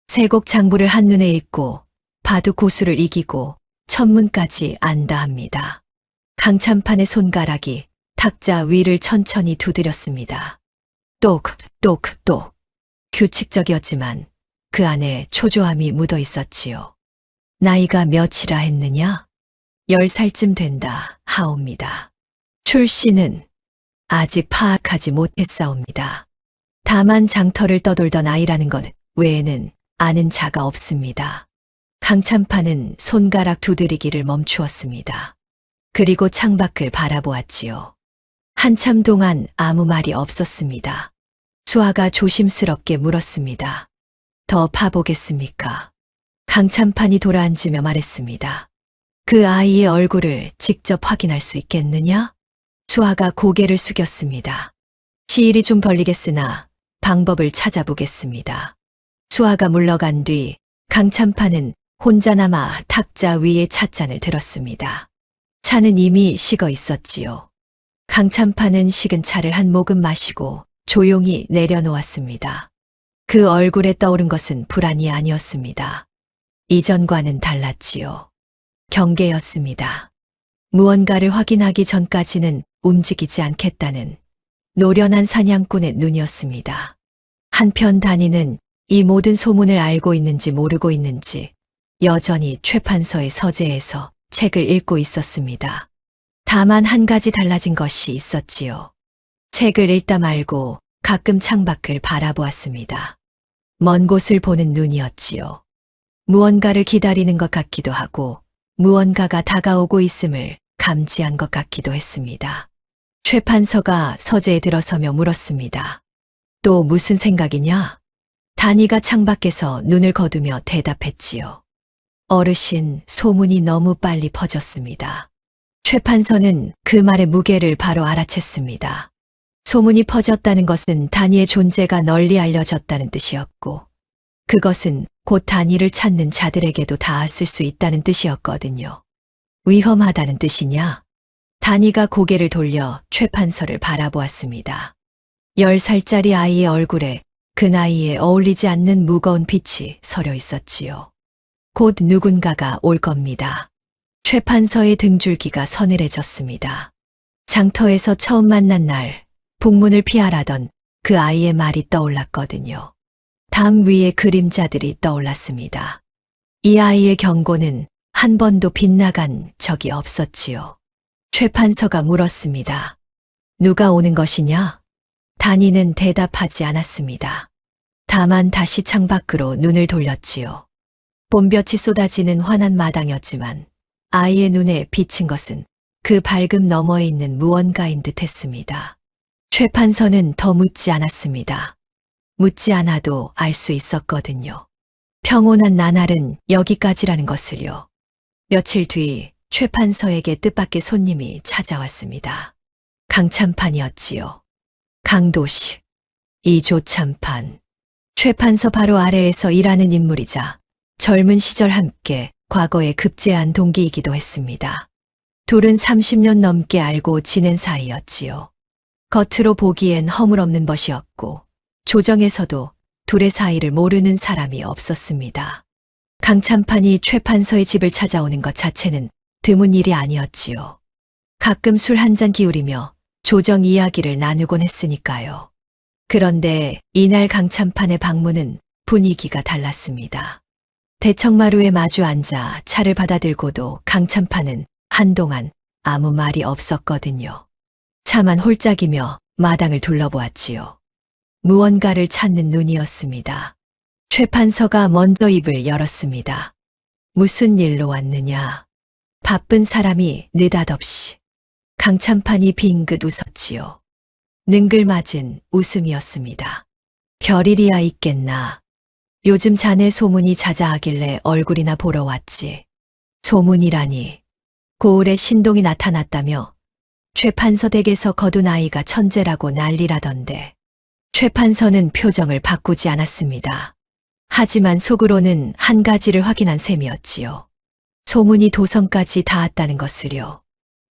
세곡 장부를 한눈에 읽고 바둑 고수를 이기고 천문까지 안다 합니다. 강참판의 손가락이 탁자 위를 천천히 두드렸습니다. 똑똑똑. 규칙적이었지만 그 안에 초조함이 묻어 있었지요. 나이가 몇이라 했느냐? 10살쯤 된다 하옵니다. 출신은 아직 파악하지 못했사옵니다. 다만 장터를 떠돌던 아이라는 것 외에는 아는 자가 없습니다. 강참판은 손가락 두드리기를 멈추었습니다. 그리고 창밖을 바라보았지요. 한참 동안 아무 말이 없었습니다. 수아가 조심스럽게 물었습니다. 더 파보겠습니까? 강참판이 돌아앉으며 말했습니다. 그 아이의 얼굴을 직접 확인할 수 있겠느냐? 수아가 고개를 숙였습니다. 시일이 좀 걸리겠으나 방법을 찾아보겠습니다. 수아가 물러간 뒤 강참판은 혼자 남아 탁자 위에 찻잔을 들었습니다. 차는 이미 식어 있었지요. 강참판은 식은 차를 한 모금 마시고 조용히 내려놓았습니다. 그 얼굴에 떠오른 것은 불안이 아니었습니다. 이전과는 달랐지요. 경계였습니다. 무언가를 확인하기 전까지는 움직이지 않겠다는 노련한 사냥꾼의 눈이었습니다. 한편 단이는 이 모든 소문을 알고 있는지 모르고 있는지 여전히 최 판서의 서재에서 책을 읽고 있었습니다. 다만 한 가지 달라진 것이 있었지요. 책을 읽다 말고 가끔 창밖을 바라보았습니다. 먼 곳을 보는 눈이었지요. 무언가를 기다리는 것 같기도 하고 무언가가 다가오고 있음을 감지한 것 같기도 했습니다. 최 판서가 서재에 들어서며 물었습니다. 또 무슨 생각이냐? 단이가 창밖에서 눈을 거두며 대답했지요. 어르신, 소문이 너무 빨리 퍼졌습니다. 최 판서는 그 말의 무게를 바로 알아챘습니다. 소문이 퍼졌다는 것은 단이의 존재가 널리 알려졌다는 뜻이었고, 그것은 곧 단이를 찾는 자들에게도 닿았을 수 있다는 뜻이었거든요. 위험하다는 뜻이냐? 단이가 고개를 돌려 최 판서를 바라보았습니다. 10살짜리 아이의 얼굴에 그 나이에 어울리지 않는 무거운 빛이 서려 있었지요. 곧 누군가가 올 겁니다. 최 판서의 등줄기가 서늘해졌습니다. 장터에서 처음 만난 날 북문을 피하라던 그 아이의 말이 떠올랐거든요. 담 위에 그림자들이 떠올랐습니다. 이 아이의 경고는 한 번도 빗나간 적이 없었지요. 최 판서가 물었습니다. 누가 오는 것이냐? 단이는 대답하지 않았습니다. 다만 다시 창밖으로 눈을 돌렸지요. 봄볕이 쏟아지는 환한 마당이었지만 아이의 눈에 비친 것은 그 밝음 너머에 있는 무언가인 듯 했습니다. 최 판서는 더 묻지 않았습니다. 묻지 않아도 알 수 있었거든요. 평온한 나날은 여기까지라는 것을요. 며칠 뒤 최 판서에게 뜻밖의 손님이 찾아왔습니다. 강참판이었지요. 강도식, 이조참판. 최 판서 바로 아래에서 일하는 인물이자 젊은 시절 함께 과거에 급제한 동기이기도 했습니다. 둘은 30년 넘게 알고 지낸 사이였지요. 겉으로 보기엔 허물없는 것이었고 조정에서도 둘의 사이를 모르는 사람이 없었습니다. 강참판이 최 판서의 집을 찾아오는 것 자체는 드문 일이 아니었지요. 가끔 술 한 잔 기울이며 조정 이야기를 나누곤 했으니까요. 그런데 이날 강참판의 방문은 분위기가 달랐습니다. 대청마루에 마주 앉아 차를 받아들고도 강참판은 한동안 아무 말이 없었거든요. 차만 홀짝이며 마당을 둘러보았지요. 무언가를 찾는 눈이었습니다. 최 판서가 먼저 입을 열었습니다. 무슨 일로 왔느냐? 바쁜 사람이 느닷없이. 강참판이 빙긋 웃었지요. 능글맞은 웃음이었습니다. 별일이야 있겠나. 요즘 자네 소문이 자자하길래 얼굴이나 보러 왔지. 소문이라니. 고을에 신동이 나타났다며 최 판서 댁에서 거둔 아이가 천재라고 난리라던데. 최 판서는 표정을 바꾸지 않았습니다. 하지만 속으로는 한 가지를 확인한 셈이었지요. 소문이 도성까지 닿았다는 것을요.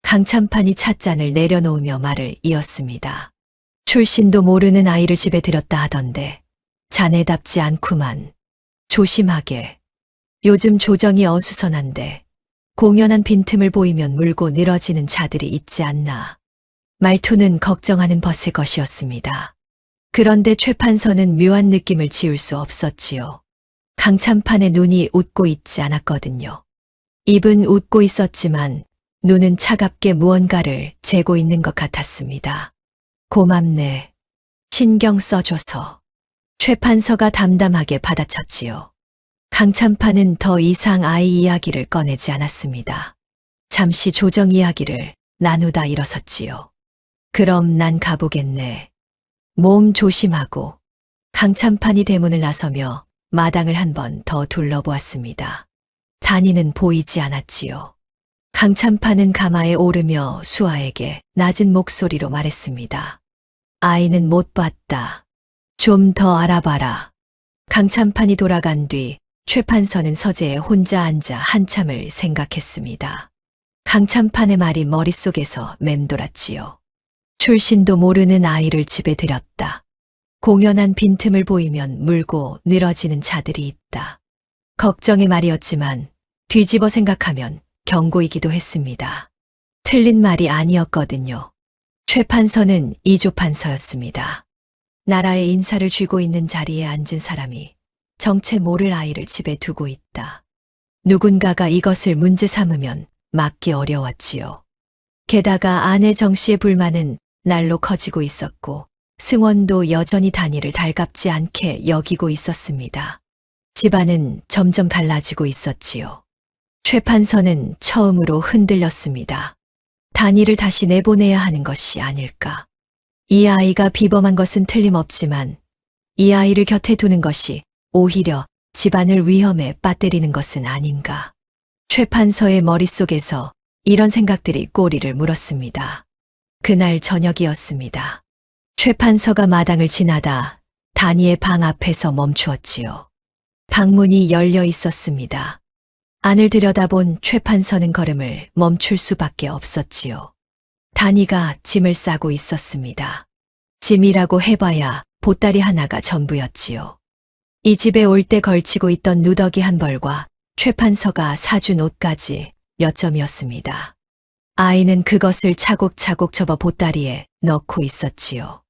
강참판이 찻잔을 내려놓으며 말을 이었습니다. 출신도 모르는 아이를 집에 들였다 하던데 자네답지 않구만. 조심하게. 요즘 조정이 어수선한데 공연한 빈틈을 보이면 물고 늘어지는 자들이 있지 않나. 말투는 걱정하는 벗의 것이었습니다. 그런데 최 판서는 묘한 느낌을 지울 수 없었지요. 강참판의 눈이 웃고 있지 않았거든요. 입은 웃고 있었지만 눈은 차갑게 무언가를 재고 있는 것 같았습니다. 고맙네. 신경 써줘서. 최 판서가 담담하게 받아쳤지요. 강참판은 더 이상 아이 이야기를 꺼내지 않았습니다. 잠시 조정 이야기를 나누다 일어섰지요. 그럼 난 가보겠네. 몸 조심하고. 강참판이 대문을 나서며 마당을 한 번 더 둘러보았습니다. 단이는 보이지 않았지요. 강참판은 가마에 오르며 수아에게 낮은 목소리로 말했습니다. 아이는 못 봤다. 좀 더 알아봐라. 강참판이 돌아간 뒤 최 판서는 서재에 혼자 앉아 한참을 생각했습니다. 강참판의 말이 머릿속에서 맴돌았지요. 출신도 모르는 아이를 집에 들였다. 공연한 빈틈을 보이면 물고 늘어지는 자들이 있다. 걱정의 말이었지만 뒤집어 생각하면 경고이기도 했습니다. 틀린 말이 아니었거든요. 최 판서는 이조 판서였습니다. 나라의 인사를 쥐고 있는 자리에 앉은 사람이 정체 모를 아이를 집에 두고 있다. 누군가가 이것을 문제 삼으면 막기 어려웠지요. 게다가 아내 정 씨의 불만은 날로 커지고 있었고 승원도 여전히 단위를 달갑지 않게 여기고 있었습니다. 집안은 점점 달라지고 있었지요. 최 판서는 처음으로 흔들렸습니다. 단위를 다시 내보내야 하는 것이 아닐까. 이 아이가 비범한 것은 틀림없지만 이 아이를 곁에 두는 것이 오히려 집안을 위험에 빠뜨리는 것은 아닌가. 최 판서의 머릿속에서 이런 생각들이 꼬리를 물었습니다. 그날 저녁이었습니다. 최 판서가 마당을 지나다 단이의 방 앞에서 멈추었지요. 방문이 열려 있었습니다. 안을 들여다본 최 판서는 걸음을 멈출 수밖에 없었지요. 단이가 짐을 싸고 있었습니다. 짐이라고 해봐야 보따리 하나가 전부였지요. 이 집에 올 때 걸치고 있던 누더기 한 벌과 최 판서가 사준 옷까지 몇 점이었습니다. 아이는 그것을 차곡차곡 접어 보따리에 넣고 있었지요.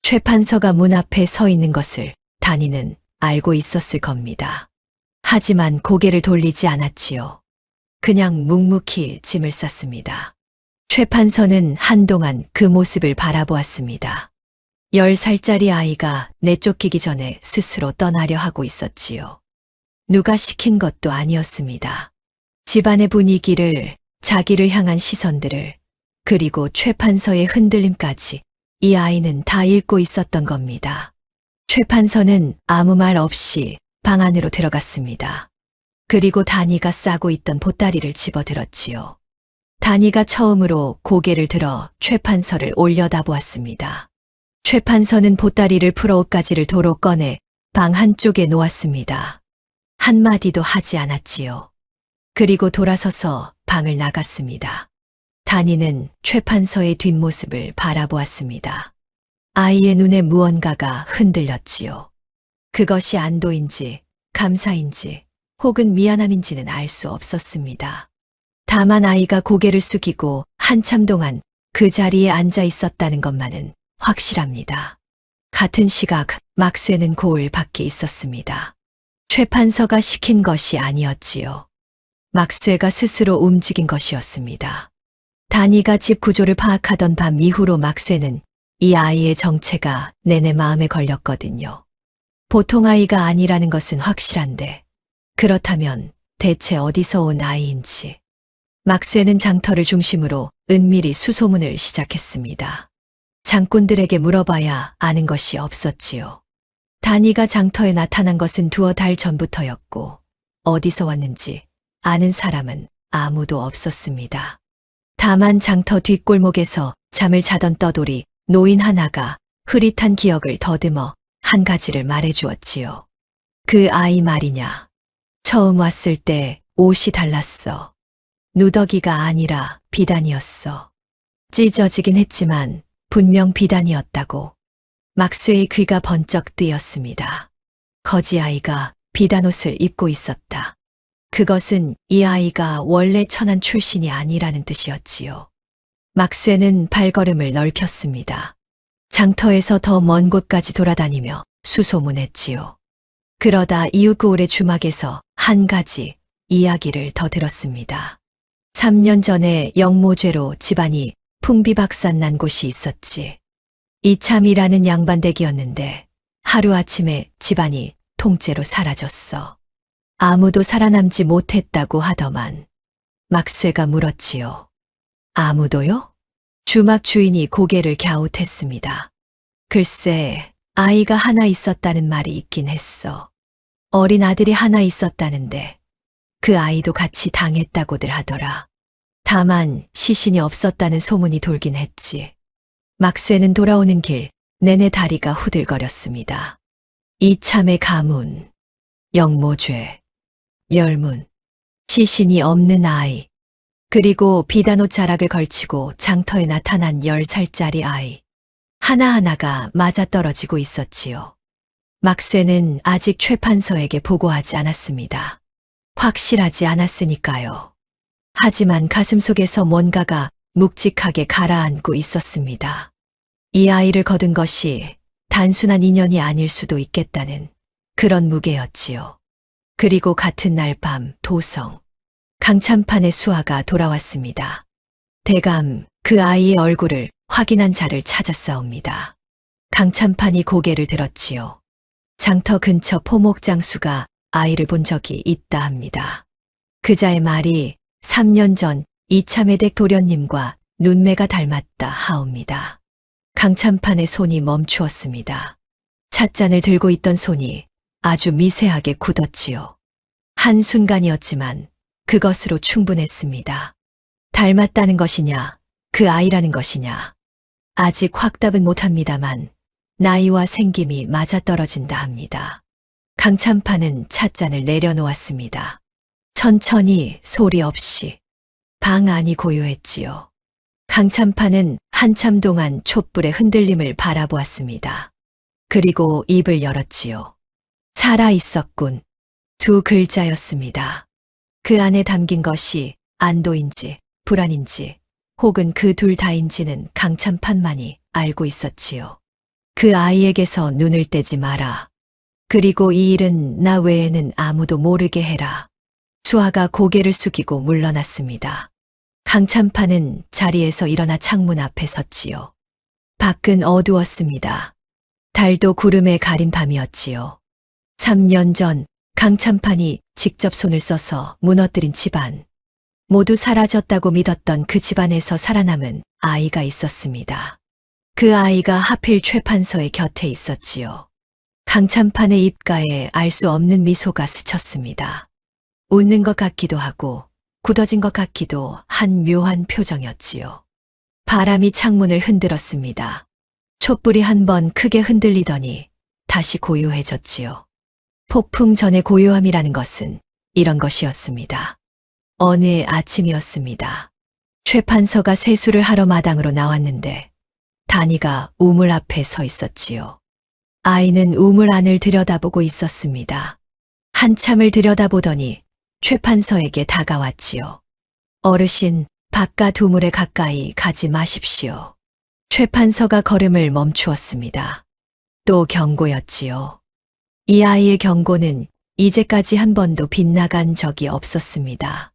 최 판서가 문 앞에 서 있는 것을 단이는 알고 있었을 겁니다. 하지만 고개를 돌리지 않았지요. 그냥 묵묵히 짐을 쌌습니다. 최 판서는 한동안 그 모습을 바라보았습니다. 10살짜리 아이가 내쫓기기 전에 스스로 떠나려 하고 있었지요. 누가 시킨 것도 아니었습니다. 집안의 분위기를, 자기를 향한 시선들을 그리고 최판서의 흔들림까지 이 아이는 다 읽고 있었던 겁니다. 최판서는 아무 말 없이 방 안으로 들어갔습니다. 그리고 다니가 싸고 있던 보따리를 집어들었지요. 다니가 처음으로 고개를 들어 최판서를 올려다보았습니다. 최판서는 보따리를 풀어 옷가지를 도로 꺼내 방 한쪽에 놓았습니다. 한마디도 하지 않았지요. 그리고 돌아서서 방을 나갔습니다. 다니는 최판서의 뒷모습을 바라보았습니다. 아이의 눈에 무언가가 흔들렸지요. 그것이 안도인지 감사인지 혹은 미안함인지는 알 수 없었습니다. 다만 아이가 고개를 숙이고 한참 동안 그 자리에 앉아 있었다는 것만은 확실합니다. 같은 시각 막쇠는 고을 밖에 있었습니다. 최판서가 시킨 것이 아니었지요. 막쇠가 스스로 움직인 것이었습니다. 다니가 집 구조를 파악하던 밤 이후로 막쇠는 이 아이의 정체가 내내 마음에 걸렸거든요. 보통 아이가 아니라는 것은 확실한데 그렇다면 대체 어디서 온 아이인지. 막쇠는 장터를 중심으로 은밀히 수소문을 시작했습니다. 장꾼들에게 물어봐야 아는 것이 없었지요. 다니가 장터에 나타난 것은 두어 달 전부터였고 어디서 왔는지 아는 사람은 아무도 없었습니다. 다만 장터 뒷골목에서 잠을 자던 떠돌이 노인 하나가 흐릿한 기억을 더듬어 한 가지를 말해주었지요. 그 아이 말이냐. 처음 왔을 때 옷이 달랐어. 누더기가 아니라 비단이었어. 찢어지긴 했지만 분명 비단이었다고. 막쇠의 귀가 번쩍 뜨였습니다. 거지 아이가 비단옷을 입고 있었다. 그것은 이 아이가 원래 천안 출신이 아니라는 뜻이었지요. 막쇠는 발걸음을 넓혔습니다. 장터에서 더 먼 곳까지 돌아다니며 수소문했지요. 그러다 이웃 고을의 주막에서 한 가지 이야기를 더 들었습니다. 3년 전에 영모죄로 집안이 풍비박산 난 곳이 있었지. 이참이라는 양반댁이었는데 하루아침에 집안이 통째로 사라졌어. 아무도 살아남지 못했다고 하더만. 막쇠가 물었지요. 아무도요? 주막 주인이 고개를 갸웃했습니다. 글쎄, 아이가 하나 있었다는 말이 있긴 했어. 어린 아들이 하나 있었다는데 그 아이도 같이 당했다고들 하더라. 다만 시신이 없었다는 소문이 돌긴 했지. 막쇠는 돌아오는 길 내내 다리가 후들거렸습니다. 이참의 가문, 영모죄, 열문, 시신이 없는 아이, 그리고 비단옷 자락을 걸치고 장터에 나타난 10살짜리 아이. 하나하나가 맞아떨어지고 있었지요. 막쇠는 아직 최판서에게 보고하지 않았습니다. 확실하지 않았으니까요. 하지만 가슴속에서 뭔가가 묵직하게 가라앉고 있었습니다. 이 아이를 거둔 것이 단순한 인연이 아닐 수도 있겠다는 그런 무게였지요. 그리고 같은 날 밤 도성, 강찬판의 수아가 돌아왔습니다. 대감 그 아이의 얼굴을 확인한 자를 찾았사옵니다. 강찬판이 고개를 들었지요. 장터 근처 포목장수가 아이를 본 적이 있다 합니다. 그자의 말이 3년 전 이참의댁 도련님과 눈매가 닮았다 하옵니다. 강찬판의 손이 멈추었습니다. 찻잔을 들고 있던 손이 아주 미세하게 굳었지요. 한순간이었지만 그것으로 충분했습니다. 닮았다는 것이냐, 그 아이라는 것이냐. 아직 확답은 못합니다만 나이와 생김이 맞아떨어진다 합니다. 강찬판은 찻잔을 내려놓았습니다. 천천히 소리 없이. 방 안이 고요했지요. 강찬판은 한참 동안 촛불의 흔들림을 바라보았습니다. 그리고 입을 열었지요. 살아 있었군. 두 글자였습니다. 그 안에 담긴 것이 안도인지 불안인지 혹은 그 둘 다인지는 강찬판만이 알고 있었지요. 그 아이에게서 눈을 떼지 마라. 그리고 이 일은 나 외에는 아무도 모르게 해라. 수아가 고개를 숙이고 물러났습니다. 강찬판은 자리에서 일어나 창문 앞에 섰지요. 밖은 어두웠습니다. 달도 구름에 가린 밤이었지요. 3년 전 강찬판이 직접 손을 써서 무너뜨린 집안. 모두 사라졌다고 믿었던 그 집안에서 살아남은 아이가 있었습니다. 그 아이가 하필 최 판서의 곁에 있었지요. 강찬판의 입가에 알 수 없는 미소가 스쳤습니다. 웃는 것 같기도 하고 굳어진 것 같기도 한 묘한 표정이었지요. 바람이 창문을 흔들었습니다. 촛불이 한 번 크게 흔들리더니 다시 고요해졌지요. 폭풍 전의 고요함이라는 것은 이런 것이었습니다. 어느 아침이었습니다. 최 판서가 세수를 하러 마당으로 나왔는데 단이가 우물 앞에 서 있었지요. 아이는 우물 안을 들여다보고 있었습니다. 한참을 들여다보더니 최 판서에게 다가왔지요. 어르신, 바깥 우물에 가까이 가지 마십시오. 최 판서가 걸음을 멈추었습니다. 또 경고였지요. 이 아이의 경고는 이제까지 한 번도 빗나간 적이 없었습니다.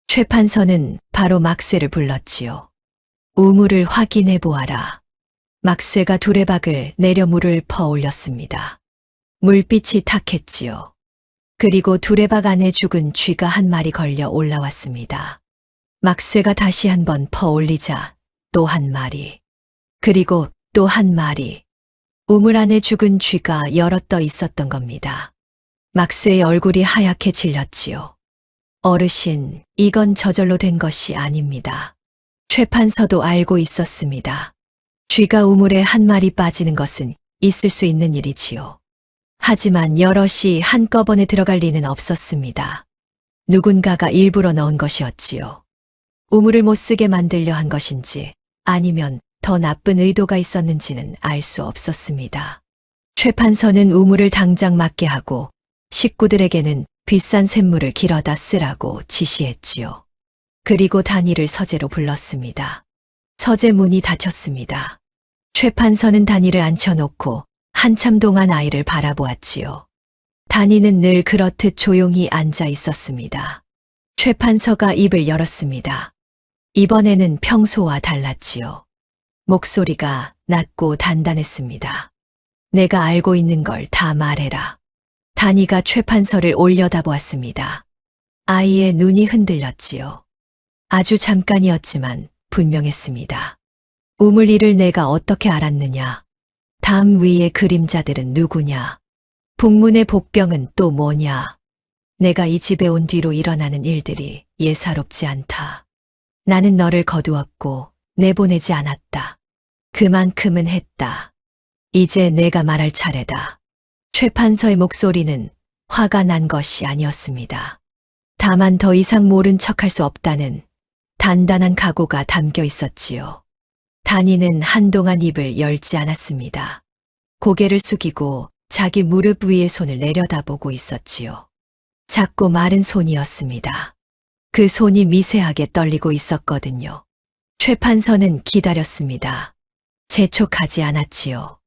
최 판서는 바로 막쇠를 불렀지요. 우물을 확인해 보아라. 막쇠가 두레박을 내려 물을 퍼올렸습니다. 물빛이 탁했지요. 그리고 두레박 안에 죽은 쥐가 한 마리 걸려 올라왔습니다. 막쇠가 다시 한 번 퍼올리자 또 한 마리, 그리고 또 한 마리. 우물 안에 죽은 쥐가 여럿 떠 있었던 겁니다. 막쇠의 얼굴이 하얗게 질렸지요. 어르신, 이건 저절로 된 것이 아닙니다. 최 판서도 알고 있었습니다. 쥐가 우물에 한 마리 빠지는 것은 있을 수 있는 일이지요. 하지만 여럿이 한꺼번에 들어갈 리는 없었습니다. 누군가가 일부러 넣은 것이었지요. 우물을 못 쓰게 만들려 한 것인지 아니면 더 나쁜 의도가 있었는지는 알 수 없었습니다. 최 판서는 우물을 당장 막게 하고 식구들에게는 비싼 샘물을 길어다 쓰라고 지시했지요. 그리고 단이를 서재로 불렀습니다. 서재 문이 닫혔습니다. 최 판서는 단이를 앉혀놓고 한참 동안 아이를 바라보았지요. 단이는 늘 그렇듯 조용히 앉아 있었습니다. 최 판서가 입을 열었습니다. 이번에는 평소와 달랐지요. 목소리가 낮고 단단했습니다. 내가 알고 있는 걸 다 말해라. 단이가 최 판서를 올려다보았습니다. 아이의 눈이 흔들렸지요. 아주 잠깐이었지만 분명했습니다. 우물 일을 내가 어떻게 알았느냐? 담 위의 그림자들은 누구냐? 북문의 복병은 또 뭐냐? 내가 이 집에 온 뒤로 일어나는 일들이 예사롭지 않다. 나는 너를 거두었고 내보내지 않았다. 그만큼은 했다. 이제 내가 말할 차례다. 최 판서의 목소리는 화가 난 것이 아니었습니다. 다만 더 이상 모른 척할 수 없다는 단단한 각오가 담겨 있었지요. 단이는 한동안 입을 열지 않았습니다. 고개를 숙이고 자기 무릎 위에 손을 내려다보고 있었지요. 작고 마른 손이었습니다. 그 손이 미세하게 떨리고 있었거든요. 최 판서는 기다렸습니다. 재촉하지 않았지요.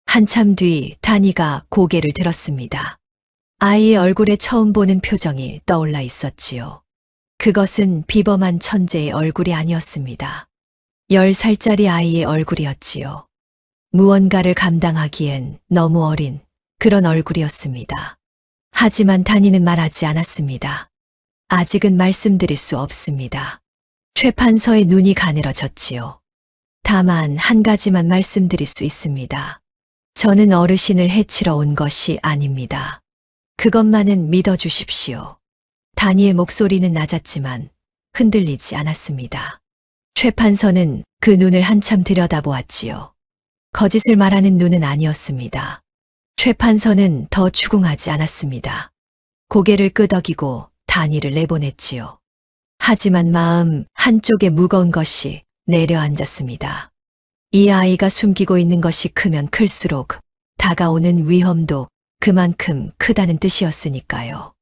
한참 뒤 단이가 고개를 들었습니다. 아이의 얼굴에 처음 보는 표정이 떠올라 있었지요. 그것은 비범한 천재의 얼굴이 아니었습니다. 10살짜리 아이의 얼굴이었지요. 무언가를 감당하기엔 너무 어린 그런 얼굴이었습니다. 하지만 단이는 말하지 않았습니다. 아직은 말씀드릴 수 없습니다. 최 판서의 눈이 가늘어졌지요. 다만 한 가지만 말씀드릴 수 있습니다. 저는 어르신을 해치러 온 것이 아닙니다. 그것만은 믿어주십시오. 단이의 목소리는 낮았지만 흔들리지 않았습니다. 최 판서는 그 눈을 한참 들여다보았지요. 거짓을 말하는 눈은 아니었습니다. 최 판서는 더 추궁하지 않았습니다. 고개를 끄덕이고 단이를 내보냈지요. 하지만 마음 한쪽에 무거운 것이 내려앉았습니다. 이 아이가 숨기고 있는 것이 크면 클수록 다가오는 위험도 그만큼 크다는 뜻이었으니까요.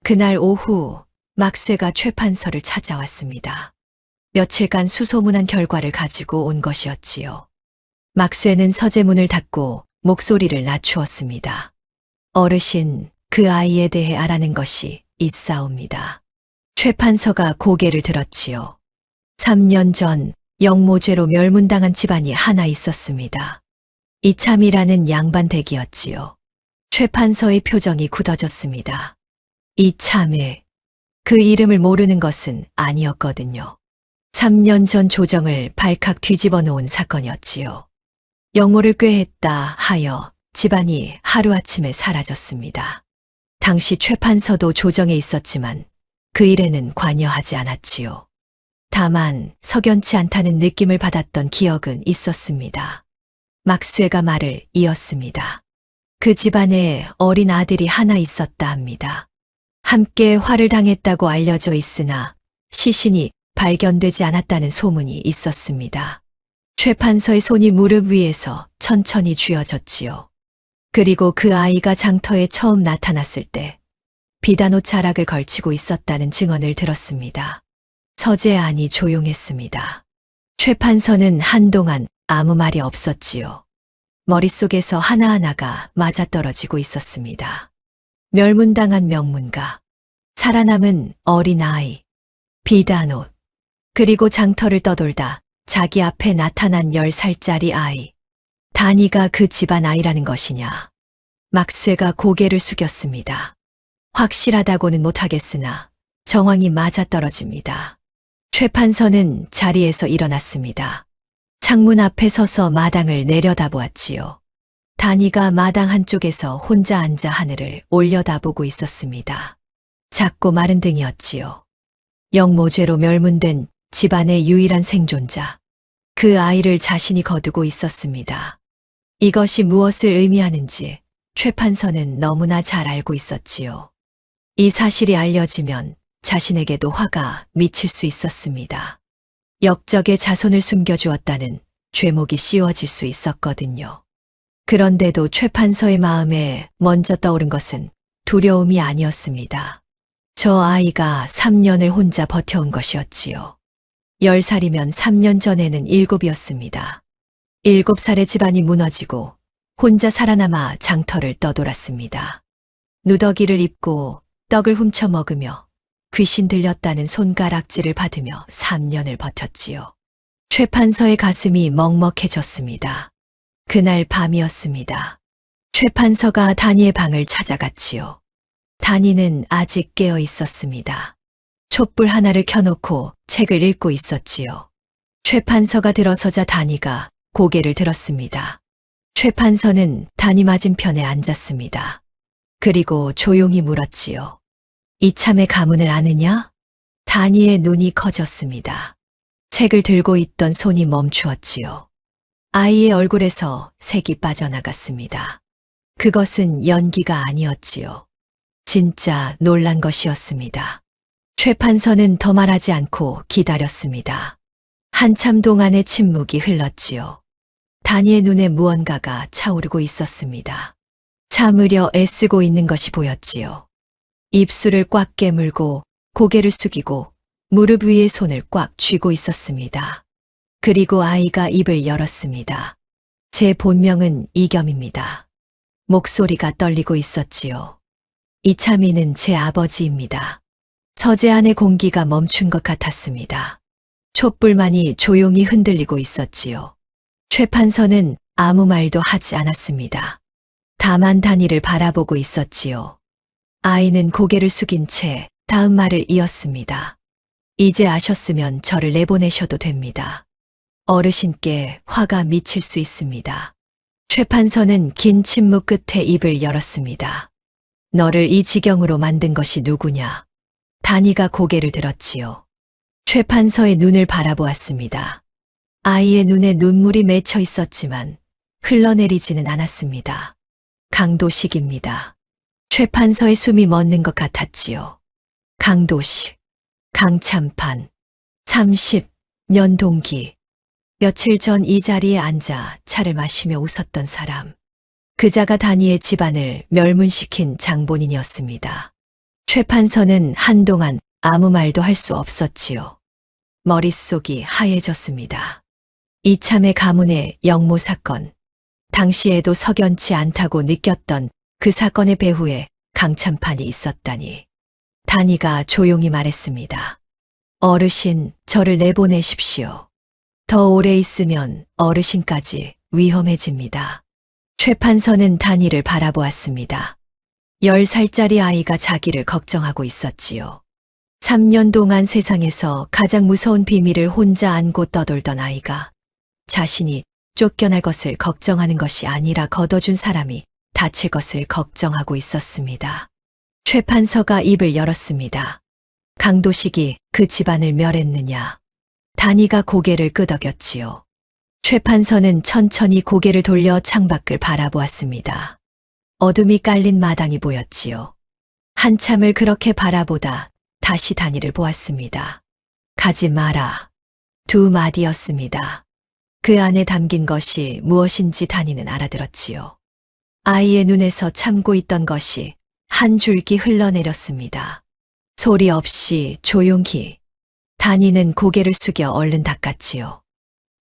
그날 오후 막쇠가 최 판서를 찾아왔습니다. 며칠간 수소문한 결과를 가지고 온 것이었지요. 막쇠는 서재문을 닫고 목소리를 낮추었습니다. 어르신, 그 아이에 대해 알아낸 것이 있사옵니다. 최 판서가 고개를 들었지요. 3년 전 영모죄로 멸문당한 집안이 하나 있었습니다. 이참이라는 양반댁이었지요. 최 판서의 표정이 굳어졌습니다. 이 참에, 그 이름을 모르는 것은 아니었거든요. 3년 3년 전 조정을 발칵 뒤집어 놓은 사건이었지요. 영모를 꾀했다 하여 집안이 하루아침에 사라졌습니다. 당시 최 판서도 조정에 있었지만 그 일에는 관여하지 않았지요. 다만 석연치 않다는 느낌을 받았던 기억은 있었습니다. 막쇠가 말을 이었습니다. 그 집안에 어린 아들이 하나 있었다 합니다. 함께 화를 당했다고 알려져 있으나 시신이 발견되지 않았다는 소문이 있었습니다. 최 판서의 손이 무릎 위에서 천천히 쥐어졌지요. 그리고 그 아이가 장터에 처음 나타났을 때 비단옷 자락을 걸치고 있었다는 증언을 들었습니다. 서재안이 조용했습니다. 최 판서는 한동안 아무 말이 없었지요. 머릿속에서 하나하나가 맞아떨어지고 있었습니다. 멸문당한 명문가, 살아남은 어린아이, 비단옷, 그리고 장터를 떠돌다 자기 앞에 나타난 10살짜리 아이. 단이가 그 집안 아이라는 것이냐. 막쇠가 고개를 숙였습니다. 확실하다고는 못하겠으나 정황이 맞아떨어집니다. 최 판서는 자리에서 일어났습니다. 창문 앞에 서서 마당을 내려다보았지요. 단이가 마당 한쪽에서 혼자 앉아 하늘을 올려다보고 있었습니다. 작고 마른 등이었지요. 영모죄로 멸문된 집안의 유일한 생존자. 그 아이를 자신이 거두고 있었습니다. 이것이 무엇을 의미하는지 최 판서는 너무나 잘 알고 있었지요. 이 사실이 알려지면 자신에게도 화가 미칠 수 있었습니다. 역적의 자손을 숨겨주었다는 죄목이 씌워질 수 있었거든요. 그런데도 최 판서의 마음에 먼저 떠오른 것은 두려움이 아니었습니다. 저 아이가 3년을 혼자 버텨온 것이었지요. 10살이면 3년 전에는 7이었습니다. 7살의 집안이 무너지고 혼자 살아남아 장터를 떠돌았습니다. 누더기를 입고 떡을 훔쳐 먹으며 귀신 들렸다는 손가락질을 받으며 3년을 버텼지요. 최 판서의 가슴이 먹먹해졌습니다. 그날 밤이었습니다. 최 판서가 단이의 방을 찾아갔지요. 단이는 아직 깨어 있었습니다. 촛불 하나를 켜놓고 책을 읽고 있었지요. 최 판서가 들어서자 단이가 고개를 들었습니다. 최 판서는 단이 맞은편에 앉았습니다. 그리고 조용히 물었지요. 이참에 가문을 아느냐? 단이의 눈이 커졌습니다. 책을 들고 있던 손이 멈추었지요. 아이의 얼굴에서 색이 빠져나갔습니다. 그것은 연기가 아니었지요. 진짜 놀란 것이었습니다. 최 판서는 더 말하지 않고 기다렸습니다. 한참 동안의 침묵이 흘렀지요. 단이의 눈에 무언가가 차오르고 있었습니다. 참으려 애쓰고 있는 것이 보였지요. 입술을 꽉 깨물고 고개를 숙이고 무릎 위에 손을 꽉 쥐고 있었습니다. 그리고 아이가 입을 열었습니다. 제 본명은 이겸입니다. 목소리가 떨리고 있었지요. 이참이는 제 아버지입니다. 서재 안의 공기가 멈춘 것 같았습니다. 촛불만이 조용히 흔들리고 있었지요. 최 판서는 아무 말도 하지 않았습니다. 다만 단이를 바라보고 있었지요. 아이는 고개를 숙인 채 다음 말을 이었습니다. 이제 아셨으면 저를 내보내셔도 됩니다. 어르신께 화가 미칠 수 있습니다. 최 판서는 긴 침묵 끝에 입을 열었습니다. 너를 이 지경으로 만든 것이 누구냐? 단이가 고개를 들었지요. 최 판서의 눈을 바라보았습니다. 아이의 눈에 눈물이 맺혀 있었지만 흘러내리지는 않았습니다. 강도식입니다. 최 판서의 숨이 멎는 것 같았지요. 강도식, 강참판, 30년 동기. 며칠 전 이 자리에 앉아 차를 마시며 웃었던 사람. 그자가 단이의 집안을 멸문시킨 장본인이었습니다. 최 판서는 한동안 아무 말도 할 수 없었지요. 머릿속이 하얘졌습니다. 이참의 가문의 영모 사건. 당시에도 석연치 않다고 느꼈던 그 사건의 배후에 강참판이 있었다니. 단이가 조용히 말했습니다. 어르신, 저를 내보내십시오. 더 오래 있으면 어르신까지 위험해집니다. 최 판서는 단이를 바라보았습니다. 10살짜리 아이가 자기를 걱정하고 있었지요. 3년 동안 세상에서 가장 무서운 비밀을 혼자 안고 떠돌던 아이가 자신이 쫓겨날 것을 걱정하는 것이 아니라 걷어준 사람이 다칠 것을 걱정하고 있었습니다. 최 판서가 입을 열었습니다. 강도식이 그 집안을 멸했느냐? 단이가 고개를 끄덕였지요. 최 판서는 천천히 고개를 돌려 창밖을 바라보았습니다. 어둠이 깔린 마당이 보였지요. 한참을 그렇게 바라보다 다시 단이를 보았습니다. 가지 마라. 두 마디였습니다. 그 안에 담긴 것이 무엇인지 단이는 알아들었지요. 아이의 눈에서 참고 있던 것이 한 줄기 흘러내렸습니다. 소리 없이 조용히. 단이는 고개를 숙여 얼른 닦았지요.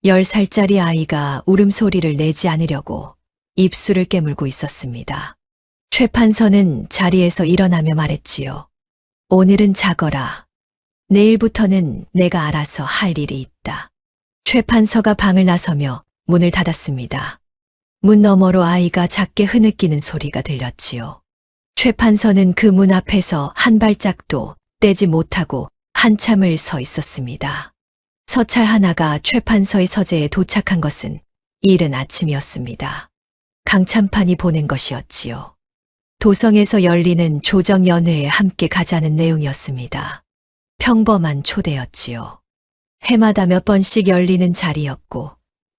10살짜리 아이가 울음소리를 내지 않으려고 입술을 깨물고 있었습니다. 최 판서는 자리에서 일어나며 말했지요. 오늘은 자거라. 내일부터는 내가 알아서 할 일이 있다. 최 판서가 방을 나서며 문을 닫았습니다. 문 너머로 아이가 작게 흐느끼는 소리가 들렸지요. 최 판서는 그 문 앞에서 한 발짝도 떼지 못하고 한참을 서 있었습니다. 서찰 하나가 최 판서의 서재에 도착한 것은 이른 아침이었습니다. 강참판이 보낸 것이었지요. 도성에서 열리는 조정연회에 함께 가자는 내용이었습니다. 평범한 초대였지요. 해마다 몇 번씩 열리는 자리였고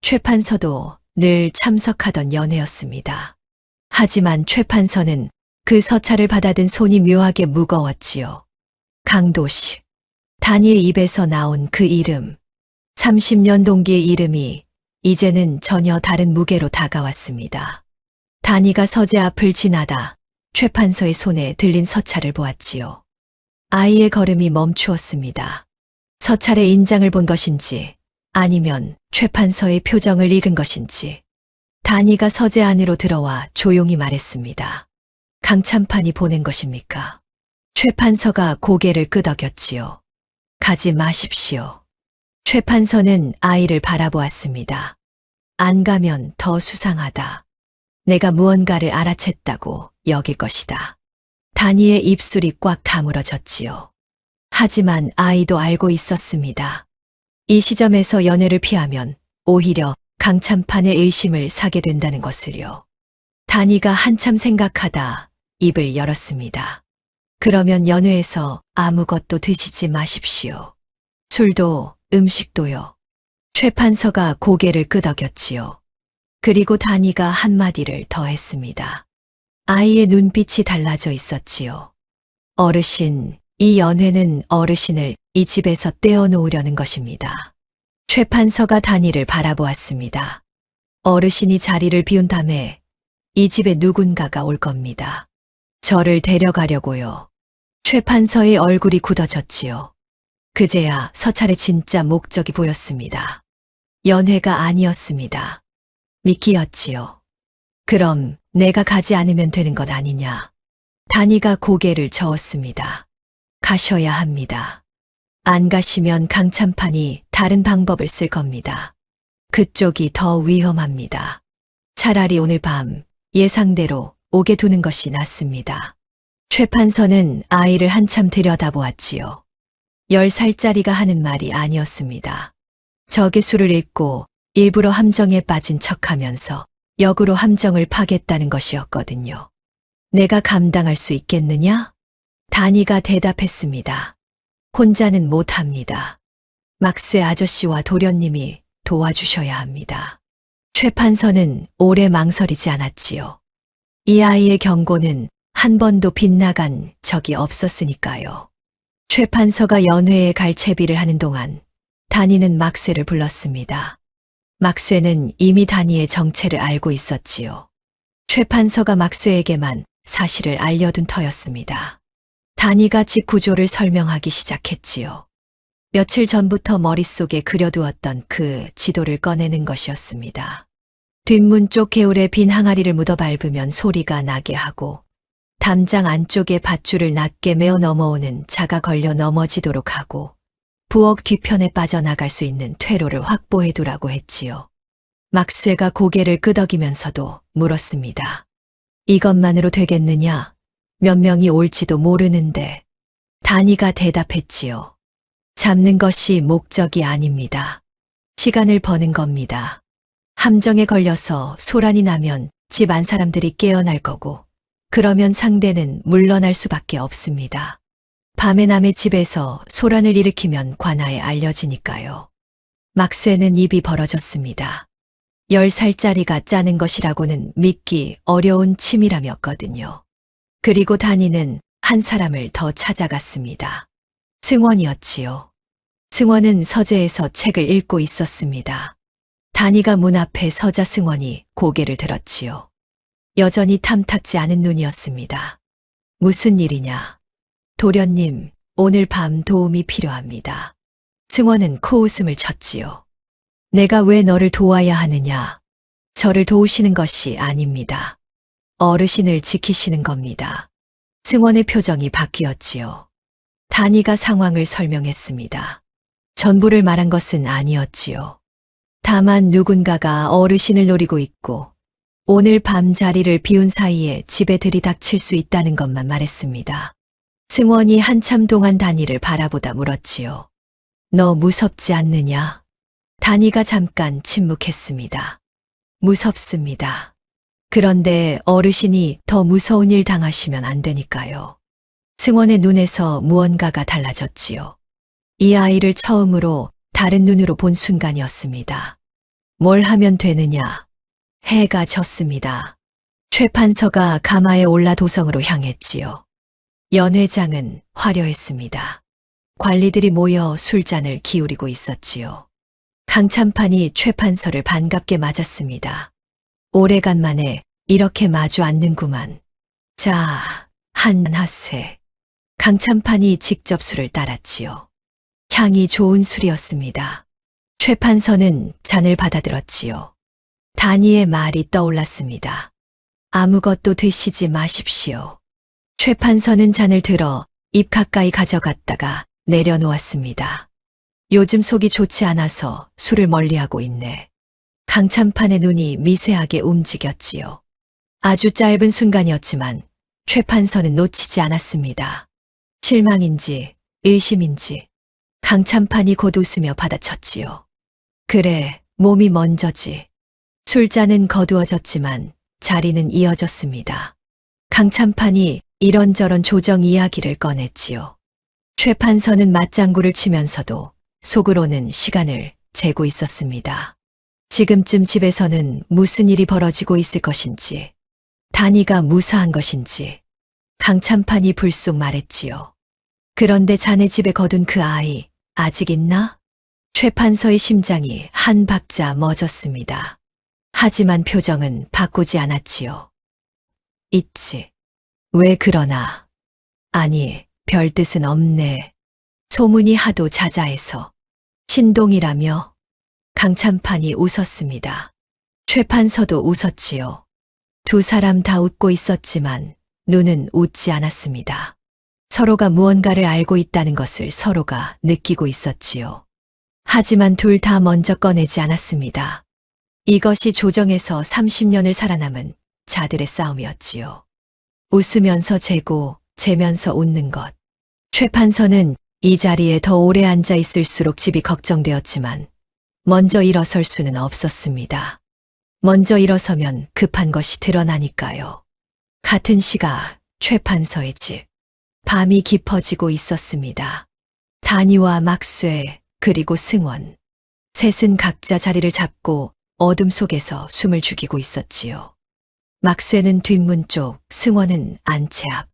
최 판서도 늘 참석하던 연회였습니다. 하지만 최 판서는 그 서찰을 받아든 손이 묘하게 무거웠지요. 강도식. 단이의 입에서 나온 그 이름. 30년 동기의 이름이 이제는 전혀 다른 무게로 다가왔습니다. 단이가 서재 앞을 지나다 최 판서의 손에 들린 서찰을 보았지요. 아이의 걸음이 멈추었습니다. 서찰의 인장을 본 것인지 아니면 최 판서의 표정을 읽은 것인지 단이가 서재 안으로 들어와 조용히 말했습니다. 강참판이 보낸 것입니까? 최 판서가 고개를 끄덕였지요. 가지 마십시오. 최 판서는 아이를 바라보았습니다. 안 가면 더 수상하다. 내가 무언가를 알아챘다고 여길 것이다. 단이의 입술이 꽉 다물어졌지요. 하지만 아이도 알고 있었습니다. 이 시점에서 연애를 피하면 오히려 강참판의 의심을 사게 된다는 것을요. 단이가 한참 생각하다 입을 열었습니다. 그러면 연회에서 아무것도 드시지 마십시오. 술도 음식도요. 최 판서가 고개를 끄덕였지요. 그리고 단이가 한마디를 더 했습니다. 아이의 눈빛이 달라져 있었지요. 어르신, 이 연회는 어르신을 이 집에서 떼어놓으려는 것입니다. 최 판서가 단이를 바라보았습니다. 어르신이 자리를 비운 다음에 이 집에 누군가가 올 겁니다. 저를 데려가려고요. 최 판서의 얼굴이 굳어졌지요. 그제야 서찰의 진짜 목적이 보였습니다. 연회가 아니었습니다. 미끼였지요. 그럼 내가 가지 않으면 되는 것 아니냐. 단이가 고개를 저었습니다. 가셔야 합니다. 안 가시면 강참판이 다른 방법을 쓸 겁니다. 그쪽이 더 위험합니다. 차라리 오늘 밤 예상대로 오게 두는 것이 낫습니다. 최 판서는 아이를 한참 들여다보았지요. 10살짜리가 하는 말이 아니었습니다. 적의 수를 읽고 일부러 함정에 빠진 척하면서 역으로 함정을 파겠다는 것이었거든요. 내가 감당할 수 있겠느냐? 단이가 대답했습니다. 혼자는 못합니다. 막쇠 아저씨와 도련님이 도와주셔야 합니다. 최 판서는 오래 망설이지 않았지요. 이 아이의 경고는 한 번도 빗나간 적이 없었으니까요. 최 판서가 연회에 갈 채비를 하는 동안 단이는 막쇠를 불렀습니다. 막쇠는 이미 단이의 정체를 알고 있었지요. 최 판서가 막쇠에게만 사실을 알려둔 터였습니다. 단이가 집 구조를 설명하기 시작했지요. 며칠 전부터 머릿속에 그려두었던 그 지도를 꺼내는 것이었습니다. 뒷문 쪽 개울에 빈 항아리를 묻어 밟으면 소리가 나게 하고 담장 안쪽에 밧줄을 낮게 메어 넘어오는 자가 걸려 넘어지도록 하고 부엌 뒤편에 빠져나갈 수 있는 퇴로를 확보해 두라고 했지요. 막쇠가 고개를 끄덕이면서도 물었습니다. 이것만으로 되겠느냐? 몇 명이 올지도 모르는데. 다니가 대답했지요. 잡는 것이 목적이 아닙니다. 시간을 버는 겁니다. 함정에 걸려서 소란이 나면 집 안 사람들이 깨어날 거고, 그러면 상대는 물러날 수밖에 없습니다. 밤에 남의 집에서 소란을 일으키면 관아에 알려지니까요. 막쇠는 입이 벌어졌습니다. 10살짜리가 짜는 것이라고는 믿기 어려운 치밀함이었거든요. 그리고 다니는 한 사람을 더 찾아갔습니다. 승원이었지요. 승원은 서재에서 책을 읽고 있었습니다. 다니가 문 앞에 서자 승원이 고개를 들었지요. 여전히 탐탁지 않은 눈이었습니다. 무슨 일이냐? 도련님, 오늘 밤 도움이 필요합니다. 승원은 코웃음을 쳤지요. 내가 왜 너를 도와야 하느냐? 저를 도우시는 것이 아닙니다. 어르신을 지키시는 겁니다. 승원의 표정이 바뀌었지요. 다니가 상황을 설명했습니다. 전부를 말한 것은 아니었지요. 다만 누군가가 어르신을 노리고 있고 오늘 밤 자리를 비운 사이에 집에 들이닥칠 수 있다는 것만 말했습니다. 승원이 한참 동안 다니를 바라보다 물었지요. 너 무섭지 않느냐? 다니가 잠깐 침묵했습니다. 무섭습니다. 그런데 어르신이 더 무서운 일 당하시면 안 되니까요. 승원의 눈에서 무언가가 달라졌지요. 이 아이를 처음으로 다른 눈으로 본 순간이었습니다. 뭘 하면 되느냐? 해가 졌습니다. 최 판서가 가마에 올라 도성으로 향했지요. 연 회장은 화려했습니다. 관리들이 모여 술잔을 기울이고 있었지요. 강참판이 최 판서를 반갑게 맞았습니다. 오래간만에 이렇게 마주 앉는구만. 자, 한잔하세. 강참판이 직접 술을 따랐지요. 향이 좋은 술이었습니다. 최 판서는 잔을 받아들었지요. 다니의 말이 떠올랐습니다. 아무것도 드시지 마십시오. 최 판서는 잔을 들어 입 가까이 가져갔다가 내려놓았습니다. 요즘 속이 좋지 않아서 술을 멀리하고 있네. 강참판의 눈이 미세하게 움직였지요. 아주 짧은 순간이었지만 최 판서는 놓치지 않았습니다. 실망인지 의심인지 강참판이 곧 웃으며 받아쳤지요. 그래, 몸이 먼저지. 술잔은 거두어졌지만 자리는 이어졌습니다. 강참판이 이런저런 조정 이야기를 꺼냈지요. 최 판서는 맞장구를 치면서도 속으로는 시간을 재고 있었습니다. 지금쯤 집에서는 무슨 일이 벌어지고 있을 것인지, 다니가 무사한 것인지, 강참판이 불쑥 말했지요. 그런데 자네 집에 거둔 그 아이, 아직 있나? 최 판서의 심장이 한 박자 멎었습니다. 하지만 표정은 바꾸지 않았지요. 있지. 왜 그러나? 아니, 별 뜻은 없네. 소문이 하도 자자해서. 신동이라며? 강참판이 웃었습니다. 최 판서도 웃었지요. 두 사람 다 웃고 있었지만 눈은 웃지 않았습니다. 서로가 무언가를 알고 있다는 것을 서로가 느끼고 있었지요. 하지만 둘 다 먼저 꺼내지 않았습니다. 이것이 조정에서 30년을 살아남은 자들의 싸움이었지요. 웃으면서 재고 재면서 웃는 것. 최 판서는 이 자리에 더 오래 앉아 있을수록 집이 걱정되었지만 먼저 일어설 수는 없었습니다. 먼저 일어서면 급한 것이 드러나니까요. 같은 시각 최 판서의 집. 밤이 깊어지고 있었습니다. 다니와 막쇠 그리고 승원. 셋은 각자 자리를 잡고 어둠 속에서 숨을 죽이고 있었지요. 막쇠는 뒷문 쪽, 승원은 안채 앞.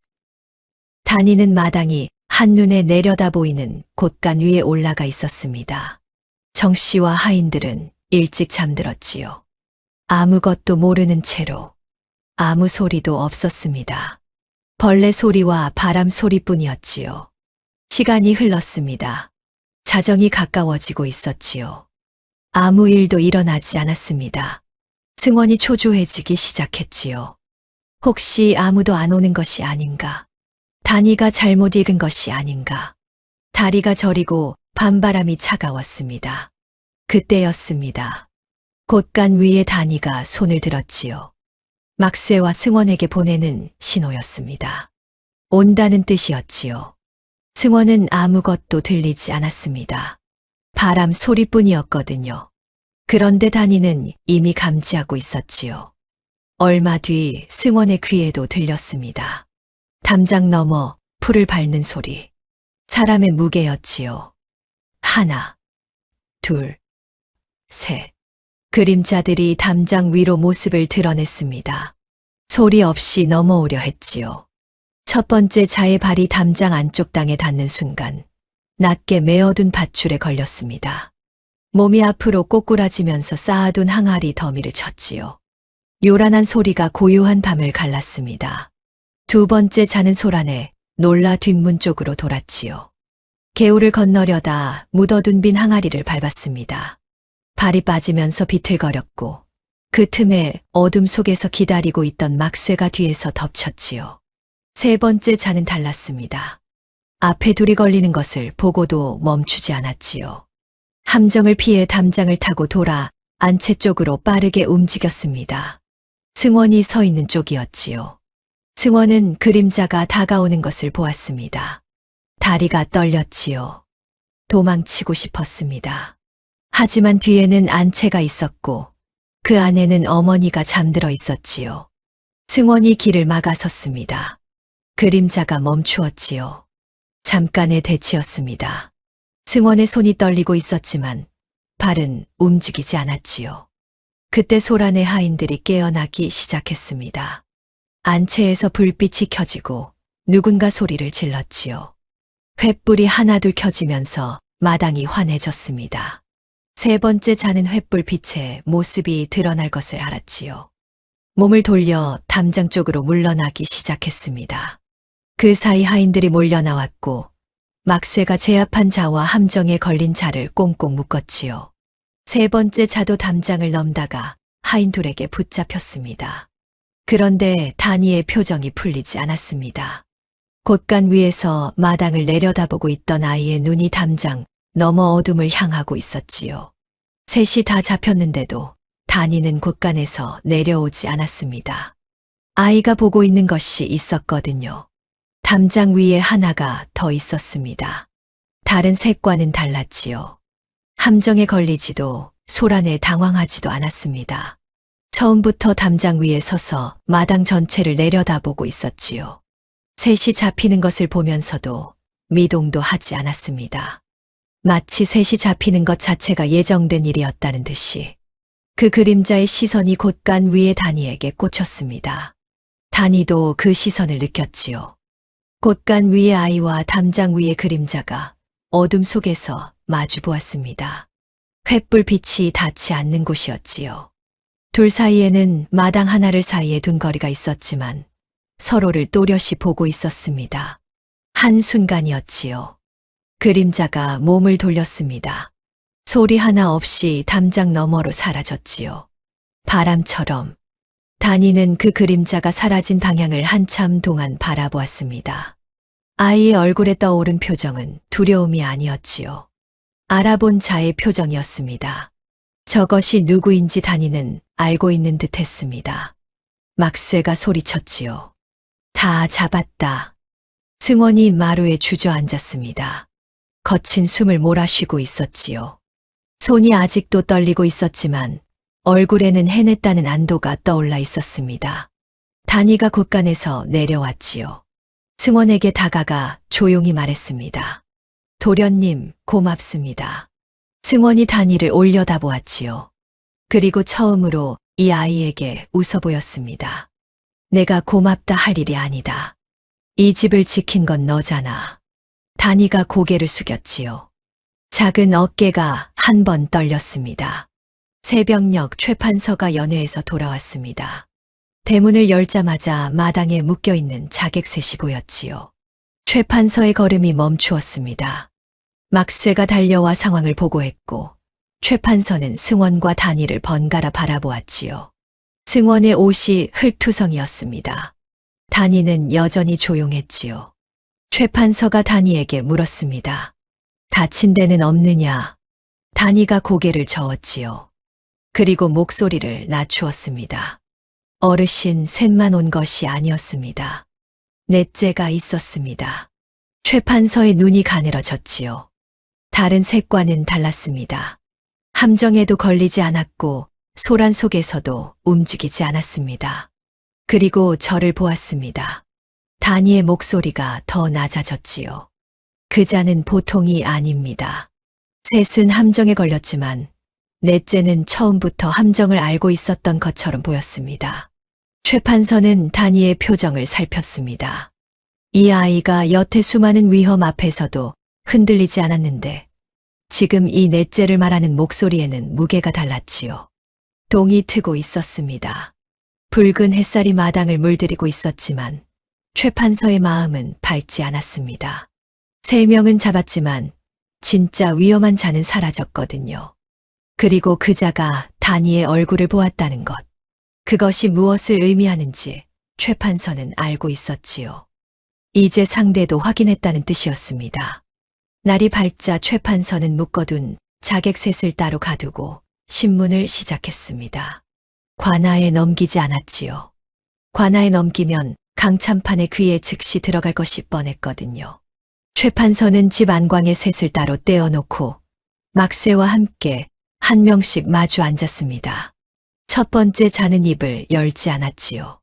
다니는 마당이 한눈에 내려다 보이는 곳간 위에 올라가 있었습니다. 정씨와 하인들은 일찍 잠들었지요. 아무것도 모르는 채로 아무 소리도 없었습니다. 벌레 소리와 바람 소리뿐이었지요. 시간이 흘렀습니다. 자정이 가까워지고 있었지요. 아무 일도 일어나지 않았습니다. 승원이 초조해지기 시작했지요. 혹시 아무도 안 오는 것이 아닌가? 다니가 잘못 읽은 것이 아닌가? 다리가 저리고 밤바람이 차가웠습니다. 그때였습니다. 곳간 위에 다니가 손을 들었지요. 막쇠와 승원에게 보내는 신호였습니다. 온다는 뜻이었지요. 승원은 아무것도 들리지 않았습니다. 바람 소리뿐이었거든요. 그런데 다니는 이미 감지하고 있었지요. 얼마 뒤 승원의 귀에도 들렸습니다. 담장 너머 풀을 밟는 소리. 사람의 무게였지요. 하나, 둘, 셋. 그림자들이 담장 위로 모습을 드러냈습니다. 소리 없이 넘어오려 했지요. 첫 번째 자의 발이 담장 안쪽 땅에 닿는 순간 낮게 메어둔 밧줄에 걸렸습니다. 몸이 앞으로 꼬꾸라지면서 쌓아둔 항아리 더미를 쳤지요. 요란한 소리가 고요한 밤을 갈랐습니다. 두 번째 자는 소란에 놀라 뒷문 쪽으로 돌았지요. 개울을 건너려다 묻어둔 빈 항아리를 밟았습니다. 발이 빠지면서 비틀거렸고 그 틈에 어둠 속에서 기다리고 있던 막쇠가 뒤에서 덮쳤지요. 세 번째 자는 달랐습니다. 앞에 둘이 걸리는 것을 보고도 멈추지 않았지요. 함정을 피해 담장을 타고 돌아 안채 쪽으로 빠르게 움직였습니다. 승원이 서 있는 쪽이었지요. 승원은 그림자가 다가오는 것을 보았습니다. 다리가 떨렸지요. 도망치고 싶었습니다. 하지만 뒤에는 안채가 있었고 그 안에는 어머니가 잠들어 있었지요. 승원이 길을 막아섰습니다. 그림자가 멈추었지요. 잠깐의 대치였습니다. 승원의 손이 떨리고 있었지만 발은 움직이지 않았지요. 그때 소란의 하인들이 깨어나기 시작했습니다. 안채에서 불빛이 켜지고 누군가 소리를 질렀지요. 횃불이 하나둘 켜지면서 마당이 환해졌습니다. 세 번째 자는 횃불 빛에 모습이 드러날 것을 알았지요. 몸을 돌려 담장 쪽으로 물러나기 시작했습니다. 그 사이 하인들이 몰려나왔고 막쇠가 제압한 자와 함정에 걸린 자를 꽁꽁 묶었지요. 세 번째 자도 담장을 넘다가 하인 둘에게 붙잡혔습니다. 그런데 다니의 표정이 풀리지 않았습니다. 곳간 위에서 마당을 내려다보고 있던 아이의 눈이 담장 너머 어둠을 향하고 있었지요. 셋이 다 잡혔는데도 다니는 곳간에서 내려오지 않았습니다. 아이가 보고 있는 것이 있었거든요. 담장 위에 하나가 더 있었습니다. 다른 셋과는 달랐지요. 함정에 걸리지도 소란에 당황하지도 않았습니다. 처음부터 담장 위에 서서 마당 전체를 내려다보고 있었지요. 셋이 잡히는 것을 보면서도 미동도 하지 않았습니다. 마치 셋이 잡히는 것 자체가 예정된 일이었다는 듯이 그 그림자의 시선이 곳간 위의 다니에게 꽂혔습니다. 다니도 그 시선을 느꼈지요. 곳간 위의 아이와 담장 위의 그림자가 어둠 속에서 마주 보았습니다. 횃불 빛이 닿지 않는 곳이었지요. 둘 사이에는 마당 하나를 사이에 둔 거리가 있었지만 서로를 또렷이 보고 있었습니다. 한순간이었지요. 그림자가 몸을 돌렸습니다. 소리 하나 없이 담장 너머로 사라졌지요. 바람처럼 다니는 그 그림자가 사라진 방향을 한참 동안 바라보았습니다. 아이의 얼굴에 떠오른 표정은 두려움이 아니었지요. 알아본 자의 표정이었습니다. 저것이 누구인지 다니는 알고 있는 듯 했습니다. 막쇠가 소리쳤지요. 다 잡았다. 승원이 마루에 주저앉았습니다. 거친 숨을 몰아쉬고 있었지요. 손이 아직도 떨리고 있었지만 얼굴에는 해냈다는 안도가 떠올라 있었습니다. 다니가 곳간에서 내려왔지요. 승원에게 다가가 조용히 말했습니다. 도련님, 고맙습니다. 승원이 다니를 올려다보았지요. 그리고 처음으로 이 아이에게 웃어 보였습니다. 내가 고맙다 할 일이 아니다. 이 집을 지킨 건 너잖아. 다니가 고개를 숙였지요. 작은 어깨가 한 번 떨렸습니다. 새벽녘 최판서가 연회에서 돌아왔습니다. 대문을 열자마자 마당에 묶여있는 자객셋이 보였지요. 최판서의 걸음이 멈추었습니다. 막쇠가 달려와 상황을 보고했고 최판서는 승원과 다니를 번갈아 바라보았지요. 승원의 옷이 흙투성이었습니다. 다니는 여전히 조용했지요. 최판서가 다니에게 물었습니다. 다친 데는 없느냐? 다니가 고개를 저었지요. 그리고 목소리를 낮추었습니다. 어르신 셋만 온 것이 아니었습니다. 넷째가 있었습니다. 최 판서의 눈이 가늘어졌지요. 다른 색과는 달랐습니다. 함정에도 걸리지 않았고 소란 속에서도 움직이지 않았습니다. 그리고 저를 보았습니다. 다니의 목소리가 더 낮아졌지요. 그 자는 보통이 아닙니다. 셋은 함정에 걸렸지만 넷째는 처음부터 함정을 알고 있었던 것처럼 보였습니다. 최 판서는 다니의 표정을 살폈습니다. 이 아이가 여태 수많은 위험 앞에서도 흔들리지 않았는데 지금 이 넷째를 말하는 목소리에는 무게가 달랐지요. 동이 트고 있었습니다. 붉은 햇살이 마당을 물들이고 있었지만 최 판서의 마음은 밝지 않았습니다. 3명은 잡았지만 진짜 위험한 자는 사라졌거든요. 그리고 그 자가 다니의 얼굴을 보았다는 것. 그것이 무엇을 의미하는지 최 판서는 알고 있었지요. 이제 상대도 확인했다는 뜻이었습니다. 날이 밝자 최 판서는 묶어둔 자객셋을 따로 가두고 신문을 시작했습니다. 관아에 넘기지 않았지요. 관아에 넘기면 강참판의 귀에 즉시 들어갈 것이 뻔했거든요. 최 판서는 집 안광에 셋을 따로 떼어놓고 막쇠와 함께 한 명씩 마주 앉았습니다. 첫 번째 자는 입을 열지 않았지요.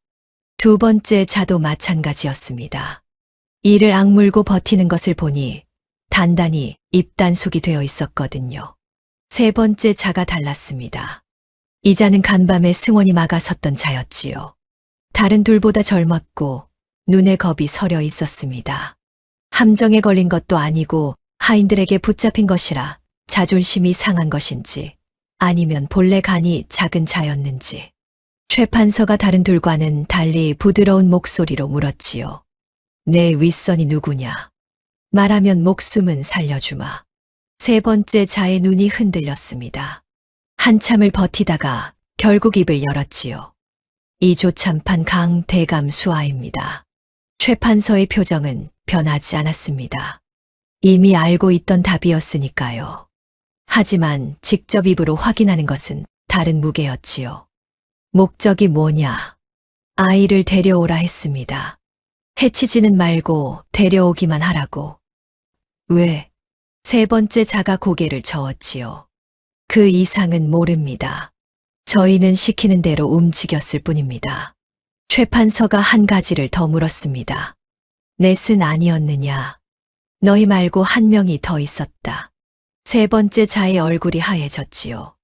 두 번째 자도 마찬가지였습니다. 이를 악물고 버티는 것을 보니 단단히 입단속이 되어 있었거든요. 세 번째 자가 달랐습니다. 이 자는 간밤에 승원이 막아섰던 자였지요. 다른 둘보다 젊었고 눈에 겁이 서려 있었습니다. 함정에 걸린 것도 아니고 하인들에게 붙잡힌 것이라 자존심이 상한 것인지 아니면 본래 간이 작은 자였는지 최 판서가 다른 둘과는 달리 부드러운 목소리로 물었지요. 내 윗선이 누구냐? 말하면 목숨은 살려주마. 세 번째 자의 눈이 흔들렸습니다. 한참을 버티다가 결국 입을 열었지요. 이조참판 강대감 수하입니다. 최 판서의 표정은 변하지 않았습니다. 이미 알고 있던 답이었으니까요. 하지만 직접 입으로 확인하는 것은 다른 무게였지요. 목적이 뭐냐? 아이를 데려오라 했습니다. 해치지는 말고 데려오기만 하라고. 왜? 세 번째 자가 고개를 저었지요. 그 이상은 모릅니다. 저희는 시키는 대로 움직였을 뿐입니다. 최 판서가 한 가지를 더 물었습니다. 넷은 아니었느냐? 너희 말고 한 명이 더 있었다. 세 번째 자의 얼굴이 하얘졌지요.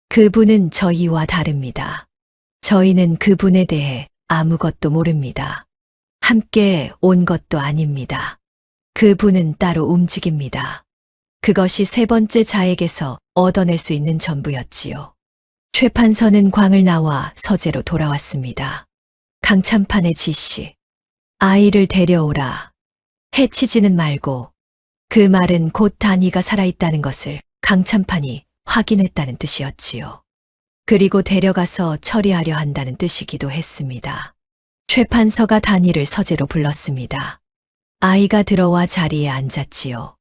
그분은 저희와 다릅니다. 저희는 그분에 대해 아무것도 모릅니다. 함께 온 것도 아닙니다. 그분은 따로 움직입니다. 그것이 세 번째 자에게서 얻어낼 수 있는 전부였지요. 최 판서는 광을 나와 서재로 돌아왔습니다. 강참판의 지시. 아이를 데려오라. 해치지는 말고. 그 말은 곧 다니가 살아있다는 것을 강참판이 확인했다는 뜻이었지요. 그리고 데려가서 처리하려 한다는 뜻이기도 했습니다. 최 판서가 다니를 서재로 불렀습니다. 아이가 들어와 자리에 앉았지요.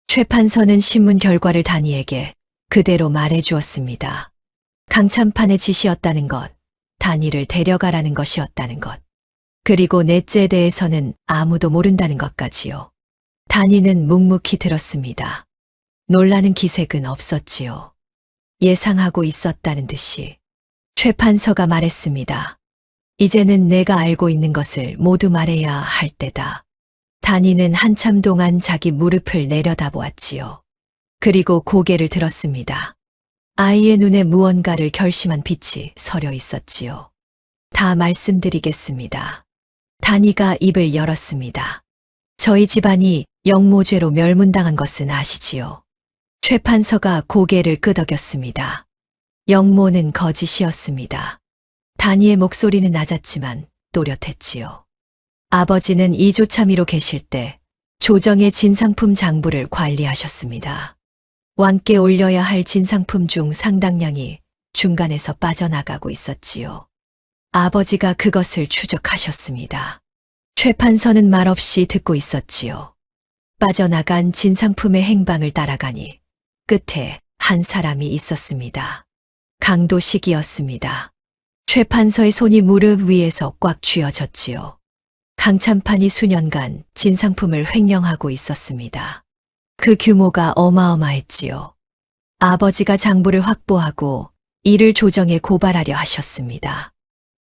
최 판서는 신문 결과를 다니에게 그대로 말해 주었습니다. 강참판의 지시였다는 것, 다니를 데려가라는 것이었다는 것, 그리고 넷째에 대해서는 아무도 모른다는 것까지요. 다니는 묵묵히 들었습니다. 놀라는 기색은 없었지요. 예상하고 있었다는 듯이 최 판서가 말했습니다. 이제는 내가 알고 있는 것을 모두 말해야 할 때다. 다니는 한참 동안 자기 무릎을 내려다보았지요. 그리고 고개를 들었습니다. 아이의 눈에 무언가를 결심한 빛이 서려 있었지요. 다 말씀드리겠습니다. 다니가 입을 열었습니다. 저희 집안이 영모죄로 멸문당한 것은 아시지요? 최 판서가 고개를 끄덕였습니다. 영모는 거짓이었습니다. 다니의 목소리는 낮았지만 또렷했지요. 아버지는 이조참의로 계실 때 조정의 진상품 장부를 관리하셨습니다. 왕께 올려야 할 진상품 중 상당량이 중간에서 빠져나가고 있었지요. 아버지가 그것을 추적하셨습니다. 최 판서는 말없이 듣고 있었지요. 빠져나간 진상품의 행방을 따라가니 끝에 한 사람이 있었습니다. 강도식이었습니다. 최 판서의 손이 무릎 위에서 꽉 쥐어졌지요. 강찬판이 수년간 진상품을 횡령하고 있었습니다. 그 규모가 어마어마했지요. 아버지가 장부를 확보하고 이를 조정해 고발하려 하셨습니다.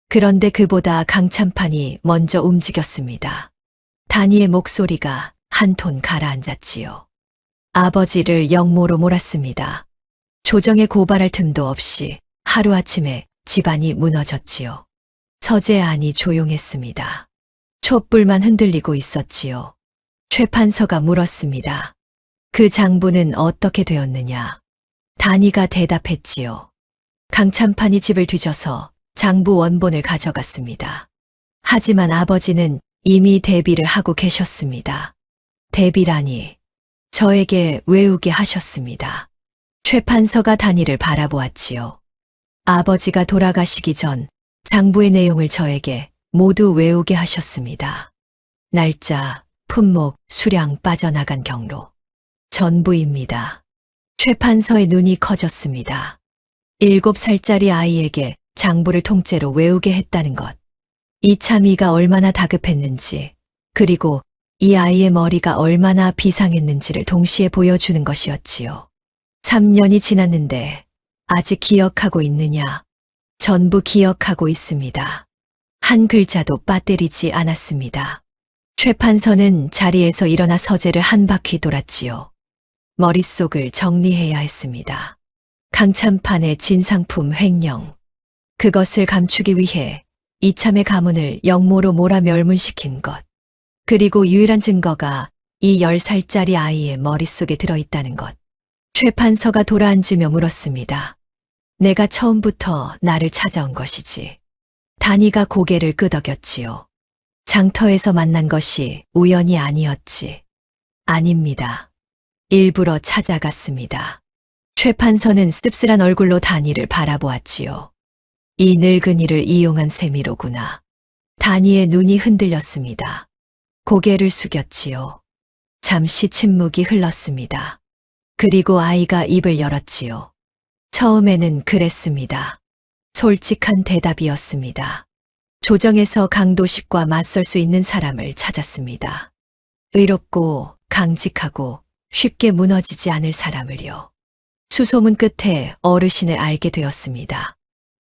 그런데 그보다 강찬판이 먼저 움직였습니다. 단이의 목소리가 한 톤 가라앉았지요. 아버지를 역모로 몰았습니다. 조정에 고발할 틈도 없이 하루아침에 집안이 무너졌지요. 서재안이 조용했습니다. 촛불만 흔들리고 있었지요. 최 판서가 물었습니다. 그 장부는 어떻게 되었느냐? 단이가 대답했지요. 강찬판이 집을 뒤져서 장부 원본을 가져갔습니다. 하지만 아버지는 이미 대비를 하고 계셨습니다. 대비라니 저에게 외우게 하셨습니다. 최 판서가 단이를 바라보았지요. 아버지가 돌아가시기 전 장부의 내용을 저에게 모두 외우게 하셨습니다. 날짜, 품목, 수량, 빠져나간 경로. 전부입니다. 최 판서의 눈이 커졌습니다. 7살짜리 아이에게 장부를 통째로 외우게 했다는 것. 이 참이가 얼마나 다급했는지, 그리고 이 아이의 머리가 얼마나 비상했는지를 동시에 보여주는 것이었지요. 3년이 지났는데 아직 기억하고 있느냐? 전부 기억하고 있습니다. 한 글자도 빠뜨리지 않았습니다. 최 판서는 자리에서 일어나 서재를 한 바퀴 돌았지요. 머릿속을 정리해야 했습니다. 강찬판의 진상품 횡령. 그것을 감추기 위해 이참의 가문을 역모로 몰아 멸문시킨 것. 그리고 유일한 증거가 이 10살짜리 아이의 머릿속에 들어있다는 것. 최 판서가 돌아앉으며 물었습니다. 내가 처음부터 나를 찾아온 것이지. 단이가 고개를 끄덕였지요. 장터에서 만난 것이 우연이 아니었지. 아닙니다. 일부러 찾아갔습니다. 최 판서는 씁쓸한 얼굴로 단이를 바라보았지요. 이 늙은이를 이용한 셈이로구나. 단이의 눈이 흔들렸습니다. 고개를 숙였지요. 잠시 침묵이 흘렀습니다. 그리고 아이가 입을 열었지요. 처음에는 그랬습니다. 솔직한 대답이었습니다. 조정에서 강도식과 맞설 수 있는 사람을 찾았습니다. 의롭고 강직하고 쉽게 무너지지 않을 사람을요. 수소문 끝에 어르신을 알게 되었습니다.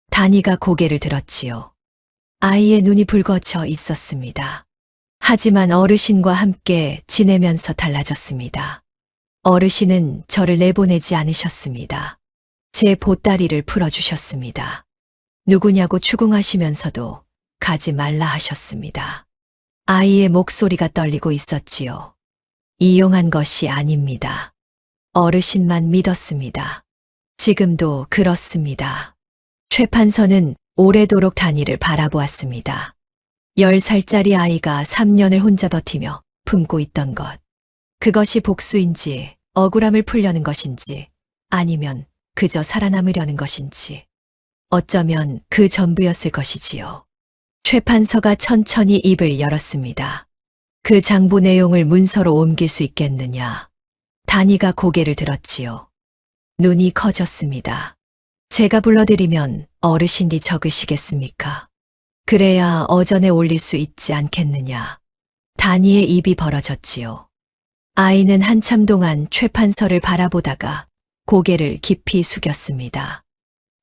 단이가 고개를 들었지요. 아이의 눈이 붉어져 있었습니다. 하지만 어르신과 함께 지내면서 달라졌습니다. 어르신은 저를 내보내지 않으셨습니다. 제 보따리를 풀어주셨습니다. 누구냐고 추궁하시면서도 가지 말라 하셨습니다. 아이의 목소리가 떨리고 있었지요. 이용한 것이 아닙니다. 어르신만 믿었습니다. 지금도 그렇습니다. 최 판서는 오래도록 단이를 바라보았습니다. 10살짜리 아이가 3년을 혼자 버티며 품고 있던 것. 그것이 복수인지 억울함을 풀려는 것인지 아니면 그저 살아남으려는 것인지 어쩌면 그 전부였을 것이지요. 최 판서가 천천히 입을 열었습니다. 그 장부 내용을 문서로 옮길 수 있겠느냐. 단이가 고개를 들었지요. 눈이 커졌습니다. 제가 불러드리면 어르신이 적으시겠습니까? 그래야 어전에 올릴 수 있지 않겠느냐. 단이의 입이 벌어졌지요. 아이는 한참 동안 최 판서를 바라보다가 고개를 깊이 숙였습니다.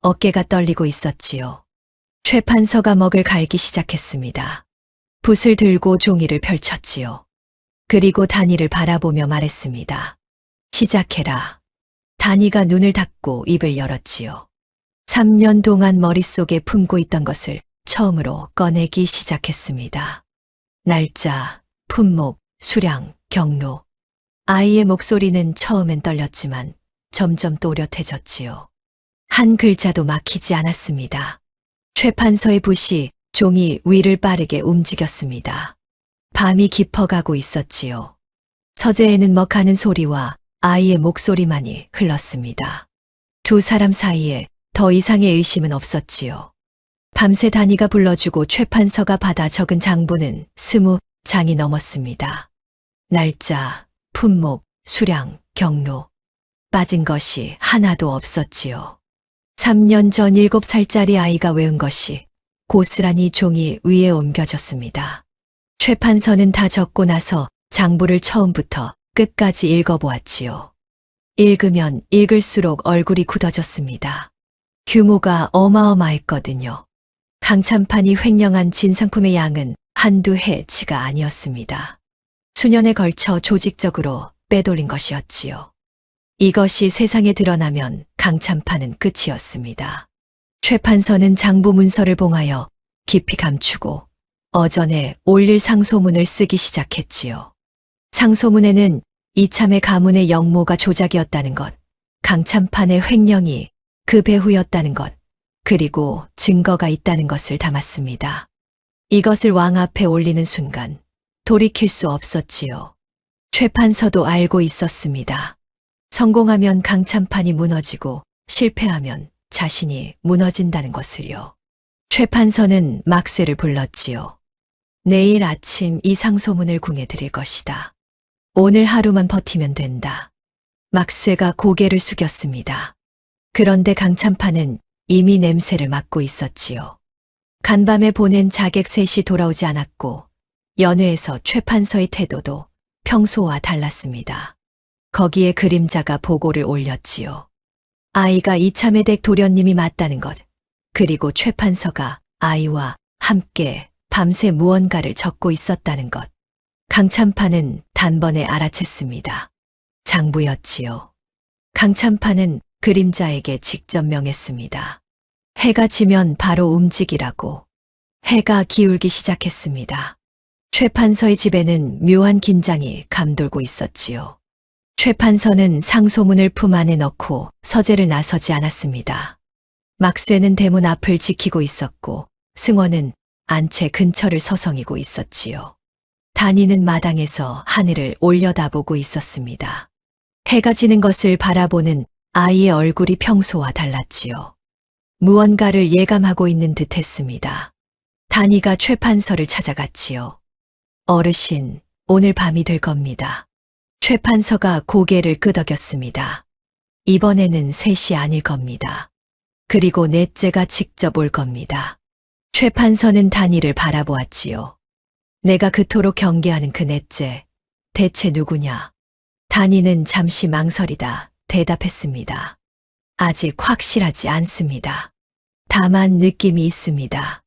어깨가 떨리고 있었지요. 최 판서가 먹을 갈기 시작했습니다. 붓을 들고 종이를 펼쳤지요. 그리고 단이를 바라보며 말했습니다. 시작해라. 단이가 눈을 닫고 입을 열었지요. 3년 동안 머릿속에 품고 있던 것을 처음으로 꺼내기 시작했습니다. 날짜, 품목, 수량, 경로. 아이의 목소리는 처음엔 떨렸지만 점점 또렷해졌지요. 한 글자도 막히지 않았습니다. 최 판서의 붓이 종이 위를 빠르게 움직였습니다. 밤이 깊어가고 있었지요. 서재에는 먹하는 소리와 아이의 목소리만이 흘렀습니다. 두 사람 사이에 더 이상의 의심은 없었지요. 밤새 단이가 불러주고 최 판서가 받아 적은 장부는 20장이 넘었습니다. 날짜, 품목, 수량, 경로. 빠진 것이 하나도 없었지요. 3년 전 7살짜리 아이가 외운 것이 고스란히 종이 위에 옮겨졌습니다. 최 판서는 다 적고 나서 장부를 처음부터 끝까지 읽어보았지요. 읽으면 읽을수록 얼굴이 굳어졌습니다. 규모가 어마어마했거든요. 강찬판이 횡령한 진상품의 양은 한두 해치가 아니었습니다. 수년에 걸쳐 조직적으로 빼돌린 것이었지요. 이것이 세상에 드러나면 강찬판은 끝이었습니다. 최 판서는 장부 문서를 봉하여 깊이 감추고 어전에 올릴 상소문을 쓰기 시작했지요. 상소문에는 이참의 가문의 영모가 조작이었다는 것, 강찬판의 횡령이 그 배후였다는 것, 그리고 증거가 있다는 것을 담았습니다. 이것을 왕 앞에 올리는 순간 돌이킬 수 없었지요. 최 판서도 알고 있었습니다. 성공하면 강찬판이 무너지고 실패하면 자신이 무너진다는 것을요. 최 판서는 막쇠를 불렀지요. 내일 아침 이 상소문을 궁에 드릴 것이다. 오늘 하루만 버티면 된다. 막쇠가 고개를 숙였습니다. 그런데 강찬판은 이미 냄새를 맡고 있었지요. 간밤에 보낸 자객 셋이 돌아오지 않았고 연회에서 최 판서의 태도도 평소와 달랐습니다. 거기에 그림자가 보고를 올렸지요. 아이가 이참의 댁 도련님이 맞다는 것, 그리고 최 판서가 아이와 함께 밤새 무언가를 적고 있었다는 것. 강찬판은 단번에 알아챘습니다. 장부였지요. 강찬판은 그림자에게 직접 명했습니다. 해가 지면 바로 움직이라고. 해가 기울기 시작했습니다. 최 판서의 집에는 묘한 긴장이 감돌고 있었지요. 최 판서는 상소문을 품 안에 넣고 서재를 나서지 않았습니다. 막쇠는 대문 앞을 지키고 있었고 승원은 안채 근처를 서성이고 있었지요. 단이는 마당에서 하늘을 올려다보고 있었습니다. 해가 지는 것을 바라보는 아이의 얼굴이 평소와 달랐지요. 무언가를 예감하고 있는 듯 했습니다. 단이가 최 판서를 찾아갔지요. 어르신, 오늘 밤이 될 겁니다. 최 판서가 고개를 끄덕였습니다. 이번에는 셋이 아닐 겁니다. 그리고 넷째가 직접 올 겁니다. 최 판서는 단이를 바라보았지요. 내가 그토록 경계하는 그 넷째, 대체 누구냐? 단이는 잠시 망설이다 대답했습니다. 아직 확실하지 않습니다. 다만 느낌이 있습니다.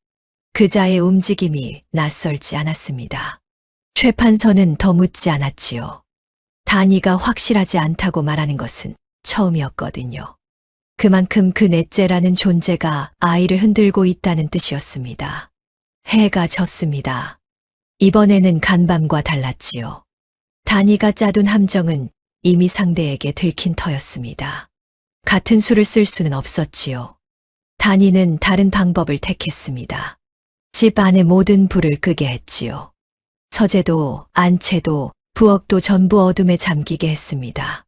그자의 움직임이 낯설지 않았습니다. 최 판서는 더 묻지 않았지요. 단이가 확실하지 않다고 말하는 것은 처음이었거든요. 그만큼 그 넷째라는 존재가 아이를 흔들고 있다는 뜻이었습니다. 해가 졌습니다. 이번에는 간밤과 달랐지요. 단이가 짜둔 함정은 이미 상대에게 들킨 터였습니다. 같은 수를 쓸 수는 없었지요. 단이는 다른 방법을 택했습니다. 집 안의 모든 불을 끄게 했지요. 서재도 안채도 부엌도 전부 어둠에 잠기게 했습니다.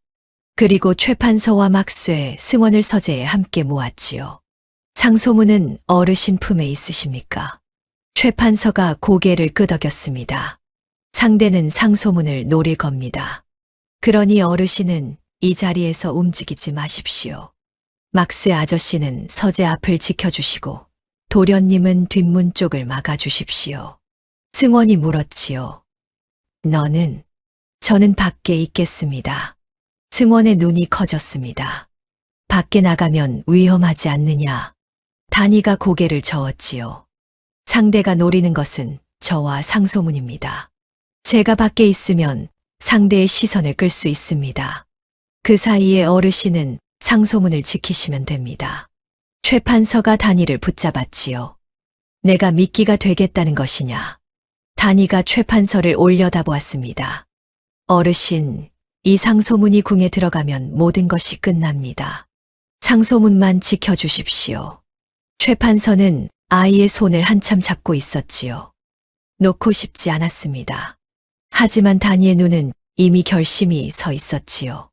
그리고 최 판서와 막쇠, 승원을 서재에 함께 모았지요. 상소문은 어르신 품에 있으십니까? 최 판서가 고개를 끄덕였습니다. 상대는 상소문을 노릴 겁니다. 그러니 어르신은 이 자리에서 움직이지 마십시오. 막쇠 아저씨는 서재 앞을 지켜주시고 도련님은 뒷문 쪽을 막아주십시오. 승원이 물었지요. 너는? 저는 밖에 있겠습니다. 승원의 눈이 커졌습니다. 밖에 나가면 위험하지 않느냐? 단이가 고개를 저었지요. 상대가 노리는 것은 저와 상소문입니다. 제가 밖에 있으면 상대의 시선을 끌 수 있습니다. 그 사이에 어르신은 상소문을 지키시면 됩니다. 최 판서가 단이를 붙잡았지요. 내가 미끼가 되겠다는 것이냐? 단이가 최 판서를 올려다보았습니다. 어르신, 이 상소문이 궁에 들어가면 모든 것이 끝납니다. 상소문만 지켜주십시오. 최 판서는 아이의 손을 한참 잡고 있었지요. 놓고 싶지 않았습니다. 하지만 단이의 눈은 이미 결심이 서 있었지요.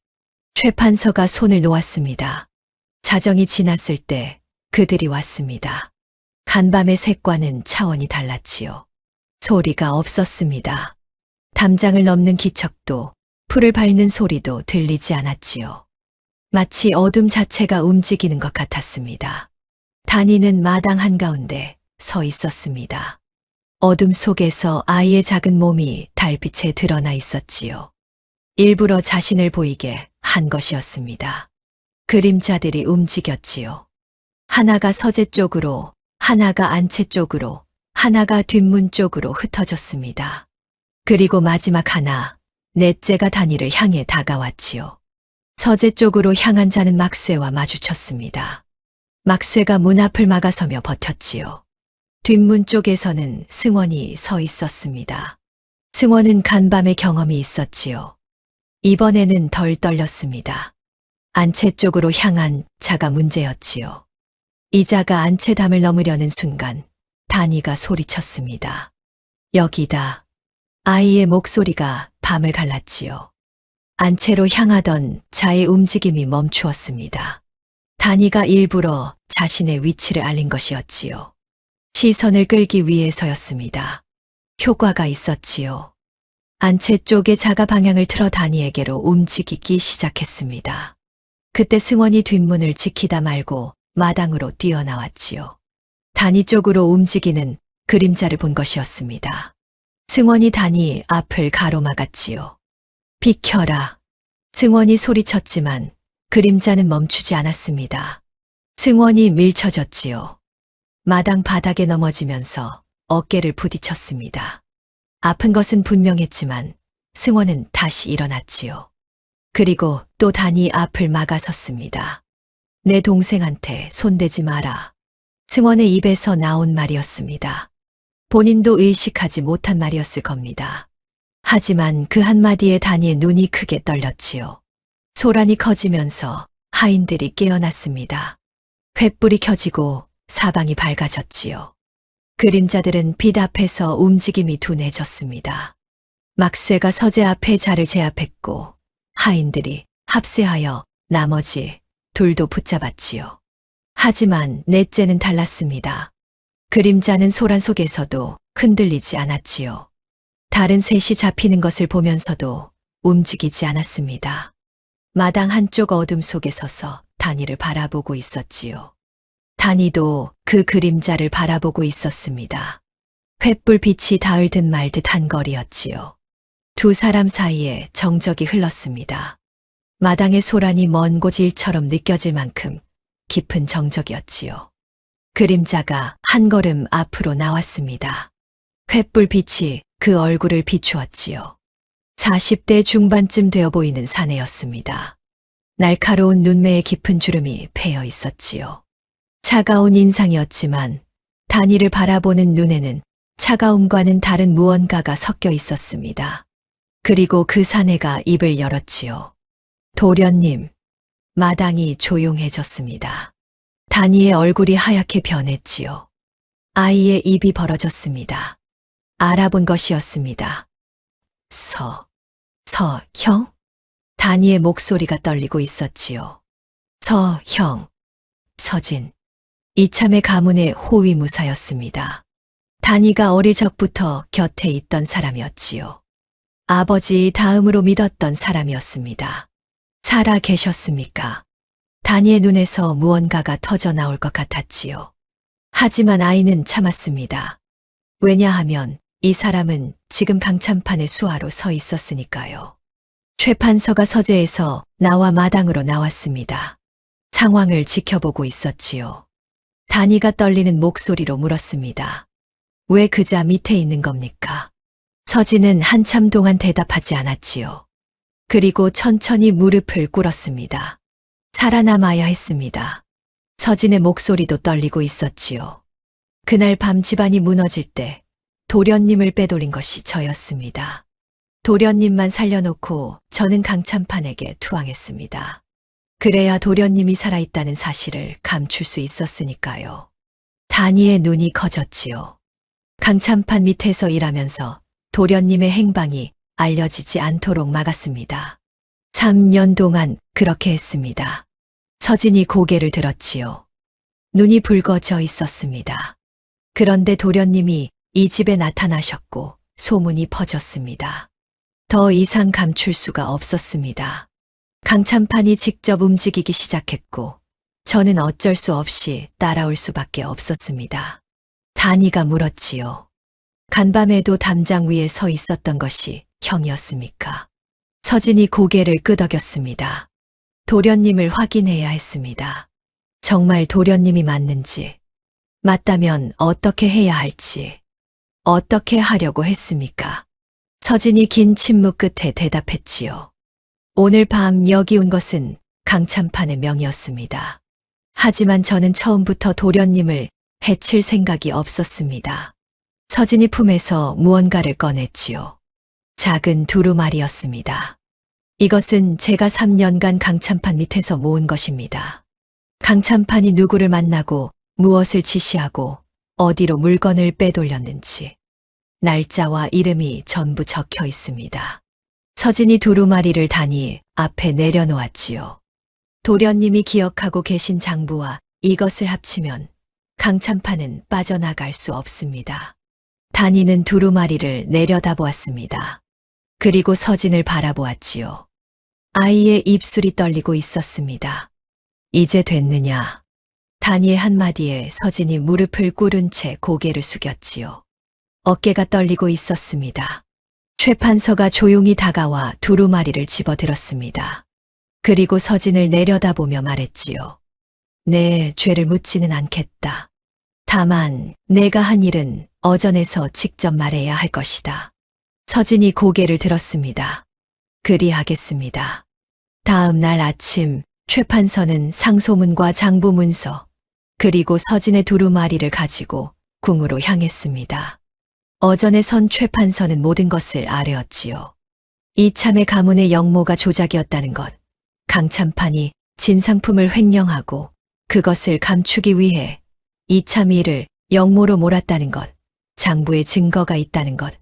최 판서가 손을 놓았습니다. 자정이 지났을 때 그들이 왔습니다. 간밤의 색과는 차원이 달랐지요. 소리가 없었습니다. 담장을 넘는 기척도 풀을 밟는 소리도 들리지 않았지요. 마치 어둠 자체가 움직이는 것 같았습니다. 단이는 마당 한가운데 서 있었습니다. 어둠 속에서 아이의 작은 몸이 달빛에 드러나 있었지요. 일부러 자신을 보이게 한 것이었습니다. 그림자들이 움직였지요. 하나가 서재 쪽으로, 하나가 안채 쪽으로, 하나가 뒷문 쪽으로 흩어졌습니다. 그리고 마지막 하나, 넷째가 단이를 향해 다가왔지요. 서재 쪽으로 향한 자는 막쇠와 마주쳤습니다. 막쇠가 문 앞을 막아서며 버텼지요. 뒷문 쪽에서는 승원이 서 있었습니다. 승원은 간밤의 경험이 있었지요. 이번에는 덜 떨렸습니다. 안채 쪽으로 향한 자가 문제였지요. 이 자가 안채담을 넘으려는 순간 단이가 소리쳤습니다. 여기다. 아이의 목소리가 밤을 갈랐지요. 안채로 향하던 자의 움직임이 멈추었습니다. 단이가 일부러 자신의 위치를 알린 것이었지요. 시선을 끌기 위해서였습니다. 효과가 있었지요. 안채 쪽의 자가 방향을 틀어 단이에게로 움직이기 시작했습니다. 그때 승원이 뒷문을 지키다 말고 마당으로 뛰어나왔지요. 단이 쪽으로 움직이는 그림자를 본 것이었습니다. 승원이 단이 앞을 가로막았지요. 비켜라. 승원이 소리쳤지만 그림자는 멈추지 않았습니다. 승원이 밀쳐졌지요. 마당 바닥에 넘어지면서 어깨를 부딪혔습니다. 아픈 것은 분명했지만 승원은 다시 일어났지요. 그리고 또 단이 앞을 막아섰습니다. 내 동생한테 손대지 마라. 승원의 입에서 나온 말이었습니다. 본인도 의식하지 못한 말이었을 겁니다. 하지만 그 한마디에 단이의 눈이 크게 떨렸지요. 소란이 커지면서 하인들이 깨어났습니다. 횃불이 켜지고 사방이 밝아졌지요. 그림자들은 빛 앞에서 움직임이 둔해졌습니다. 막쇠가 서재 앞에 자를 제압했고 하인들이 합세하여 나머지 둘도 붙잡았지요. 하지만 넷째는 달랐습니다. 그림자는 소란 속에서도 흔들리지 않았지요. 다른 셋이 잡히는 것을 보면서도 움직이지 않았습니다. 마당 한쪽 어둠 속에 서서 단이를 바라보고 있었지요. 단이도 그 그림자를 바라보고 있었습니다. 횃불 빛이 닿을 듯 말 듯한 거리였지요. 두 사람 사이에 정적이 흘렀습니다. 마당의 소란이 먼 고지일처럼 느껴질 만큼 깊은 정적이었지요. 그림자가 한 걸음 앞으로 나왔습니다. 횃불 빛이 그 얼굴을 비추었지요. 40대 중반쯤 되어 보이는 사내였습니다. 날카로운 눈매에 깊은 주름이 패여 있었지요. 차가운 인상이었지만 단이를 바라보는 눈에는 차가움과는 다른 무언가가 섞여 있었습니다. 그리고 그 사내가 입을 열었지요. 도련님. 마당이 조용해졌습니다. 단이의 얼굴이 하얗게 변했지요. 아이의 입이 벌어졌습니다. 알아본 것이었습니다. 형? 단이의 목소리가 떨리고 있었지요. 형. 서진. 이참의 가문의 호위무사였습니다. 단이가 어릴 적부터 곁에 있던 사람이었지요. 아버지 다음으로 믿었던 사람이었습니다. 살아 계셨습니까? 단이의 눈에서 무언가가 터져 나올 것 같았지요. 하지만 아이는 참았습니다. 왜냐하면 이 사람은 지금 강찬판의 수하로 서 있었으니까요. 최 판서가 서재에서 나와 마당으로 나왔습니다. 상황을 지켜보고 있었지요. 단이가 떨리는 목소리로 물었습니다. 왜 그자 밑에 있는 겁니까? 서진은 한참 동안 대답하지 않았지요. 그리고 천천히 무릎을 꿇었습니다. 살아남아야 했습니다. 서진의 목소리도 떨리고 있었지요. 그날 밤 집안이 무너질 때 도련님을 빼돌린 것이 저였습니다. 도련님만 살려놓고 저는 강찬판에게 투항했습니다. 그래야 도련님이 살아있다는 사실을 감출 수 있었으니까요. 단이의 눈이 커졌지요. 강찬판 밑에서 일하면서 도련님의 행방이 알려지지 않도록 막았습니다. 3년 동안 그렇게 했습니다. 서진이 고개를 들었지요. 눈이 붉어져 있었습니다. 그런데 도련님이 이 집에 나타나셨고 소문이 퍼졌습니다. 더 이상 감출 수가 없었습니다. 강찬판이 직접 움직이기 시작했고 저는 어쩔 수 없이 따라올 수밖에 없었습니다. 단이가 물었지요. 간밤에도 담장 위에 서 있었던 것이 형이었습니까? 서진이 고개를 끄덕였습니다. 도련님을 확인해야 했습니다. 정말 도련님이 맞는지, 맞다면 어떻게 해야 할지, 어떻게 하려고 했습니까? 서진이 긴 침묵 끝에 대답했지요. 오늘 밤 여기 온 것은 강참판의 명이었습니다. 하지만 저는 처음부터 도련님을 해칠 생각이 없었습니다. 서진이 품에서 무언가를 꺼냈지요. 작은 두루마리였습니다. 이것은 제가 3년간 강참판 밑에서 모은 것입니다. 강참판이 누구를 만나고 무엇을 지시하고 어디로 물건을 빼돌렸는지 날짜와 이름이 전부 적혀 있습니다. 서진이 두루마리를 단위 앞에 내려놓았지요. 도련님이 기억하고 계신 장부와 이것을 합치면 강참판은 빠져나갈 수 없습니다. 단위는 두루마리를 내려다보았습니다. 그리고 서진을 바라보았지요. 아이의 입술이 떨리고 있었습니다. 이제 됐느냐? 단위의 한마디에 서진이 무릎을 꿇은 채 고개를 숙였지요. 어깨가 떨리고 있었습니다. 최 판서가 조용히 다가와 두루마리를 집어들었습니다. 그리고 서진을 내려다보며 말했지요. 내 죄를 묻지는 않겠다. 다만 내가 한 일은 어전에서 직접 말해야 할 것이다. 서진이 고개를 들었습니다. 그리하겠습니다. 다음 날 아침 최 판서는 상소문과 장부 문서 그리고 서진의 두루마리를 가지고 궁으로 향했습니다. 어전에 선 최 판서는 모든 것을 아뢰었지요. 이참의 가문의 영모가 조작이었다는 것, 강참판이 진상품을 횡령하고 그것을 감추기 위해 이참 일을 영모로 몰았다는 것, 장부의 증거가 있다는 것,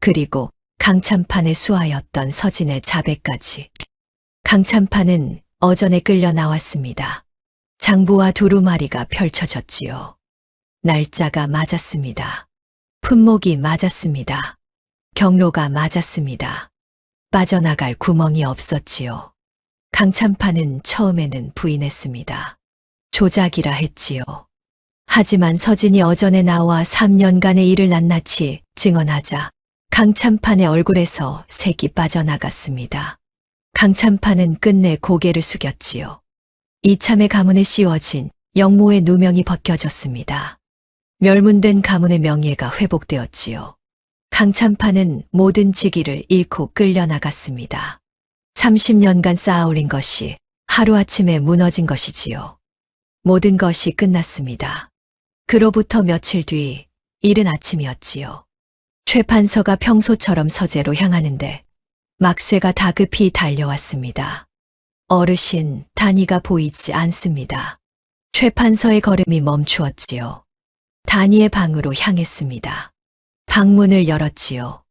그리고 강참판의 수하였던 서진의 자백까지. 강참판은 어전에 끌려 나왔습니다. 장부와 두루마리가 펼쳐졌지요. 날짜가 맞았습니다. 품목이 맞았습니다. 경로가 맞았습니다. 빠져나갈 구멍이 없었지요. 강참판은 처음에는 부인했습니다. 조작이라 했지요. 하지만 서진이 어전에 나와 3년간의 일을 낱낱이 증언하자 강참판의 얼굴에서 색이 빠져나갔습니다. 강참판은 끝내 고개를 숙였지요. 이참의 가문에 씌워진 영모의 누명이 벗겨졌습니다. 멸문된 가문의 명예가 회복되었지요. 강참판은 모든 직위를 잃고 끌려나갔습니다. 30년간 쌓아올린 것이 하루아침에 무너진 것이지요. 모든 것이 끝났습니다. 그로부터 며칠 뒤 이른 아침이었지요. 최 판서가 평소처럼 서재로 향하는데 막쇠가 다급히 달려왔습니다. 어르신, 단위가 보이지 않습니다. 최 판서의 걸음이 멈추었지요. 단위의 방으로 향했습니다. 방문을 열었지요.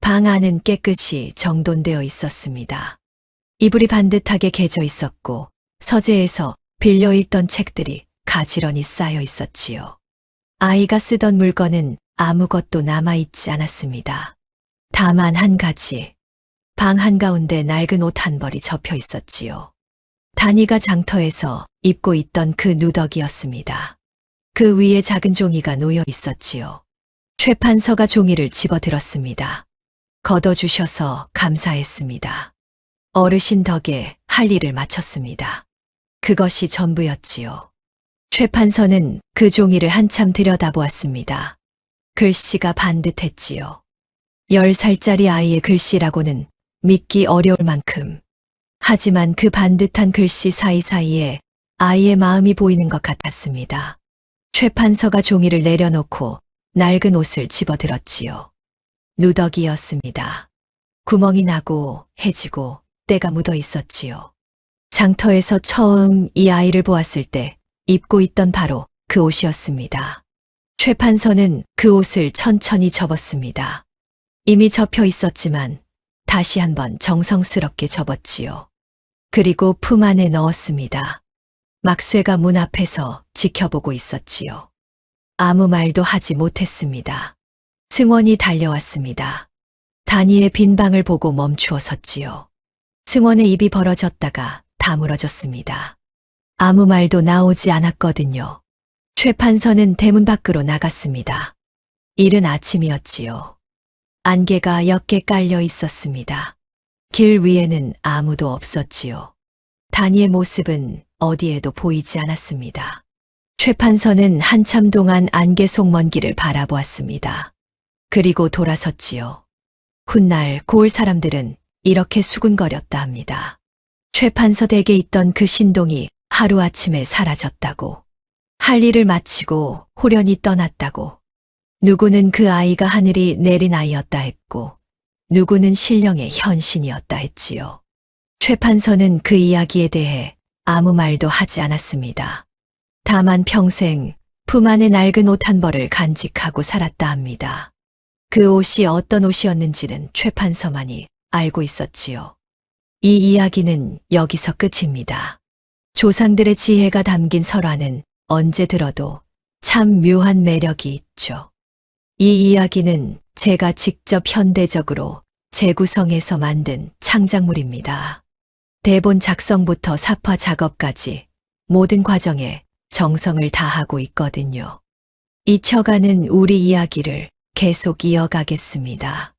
방 안은 깨끗이 정돈되어 있었습니다. 이불이 반듯하게 개져 있었고 서재에서 빌려있던 책들이 가지런히 쌓여 있었지요. 아이가 쓰던 물건은 아무것도 남아있지 않았습니다. 다만 한 가지, 방 한가운데 낡은 옷 한 벌이 접혀 있었지요. 단위가 장터에서 입고 있던 그 누더기였습니다. 그 위에 작은 종이가 놓여 있었지요. 최 판서가 종이를 집어들었습니다. 걷어주셔서 감사했습니다. 어르신 덕에 할 일을 마쳤습니다. 그것이 전부였지요. 최 판서는 그 종이를 한참 들여다보았습니다. 글씨가 반듯했지요. 10살짜리 아이의 글씨라고는 믿기 어려울 만큼. 하지만 그 반듯한 글씨 사이사이에 아이의 마음이 보이는 것 같았습니다. 최 판서가 종이를 내려놓고 낡은 옷을 집어들었지요. 누더기였습니다. 구멍이 나고 해지고 때가 묻어 있었지요. 장터에서 처음 이 아이를 보았을 때 입고 있던 바로 그 옷이었습니다. 최 판서는 그 옷을 천천히 접었습니다. 이미 접혀 있었지만 다시 한번 정성스럽게 접었지요. 그리고 품 안에 넣었습니다. 막쇠가 문 앞에서 지켜보고 있었지요. 아무 말도 하지 못했습니다. 승원이 달려왔습니다. 단위의 빈 방을 보고 멈추어 섰지요. 승원의 입이 벌어졌다가 다물어졌습니다. 아무 말도 나오지 않았거든요. 최 판서는 대문 밖으로 나갔습니다. 이른 아침이었지요. 안개가 옅게 깔려 있었습니다. 길 위에는 아무도 없었지요. 다니의 모습은 어디에도 보이지 않았습니다. 최 판서는 한참 동안 안개 속 먼 길을 바라보았습니다. 그리고 돌아섰지요. 훗날 고을 사람들은 이렇게 수군거렸다 합니다. 최 판서 댁에 있던 그 신동이 하루아침에 사라졌다고. 할 일을 마치고 호련히 떠났다고. 누구는 그 아이가 하늘이 내린 아이였다 했고, 누구는 신령의 현신이었다 했지요. 최 판서는 그 이야기에 대해 아무 말도 하지 않았습니다. 다만 평생 품 안에 낡은 옷 한 벌을 간직하고 살았다 합니다. 그 옷이 어떤 옷이었는지는 최 판서만이 알고 있었지요. 이 이야기는 여기서 끝입니다. 조상들의 지혜가 담긴 설화는 언제 들어도 참 묘한 매력이 있죠. 이 이야기는 제가 직접 현대적으로 재구성해서 만든 창작물입니다. 대본 작성부터 사파 작업까지 모든 과정에 정성을 다하고 있거든요. 잊혀가는 우리 이야기를 계속 이어가겠습니다.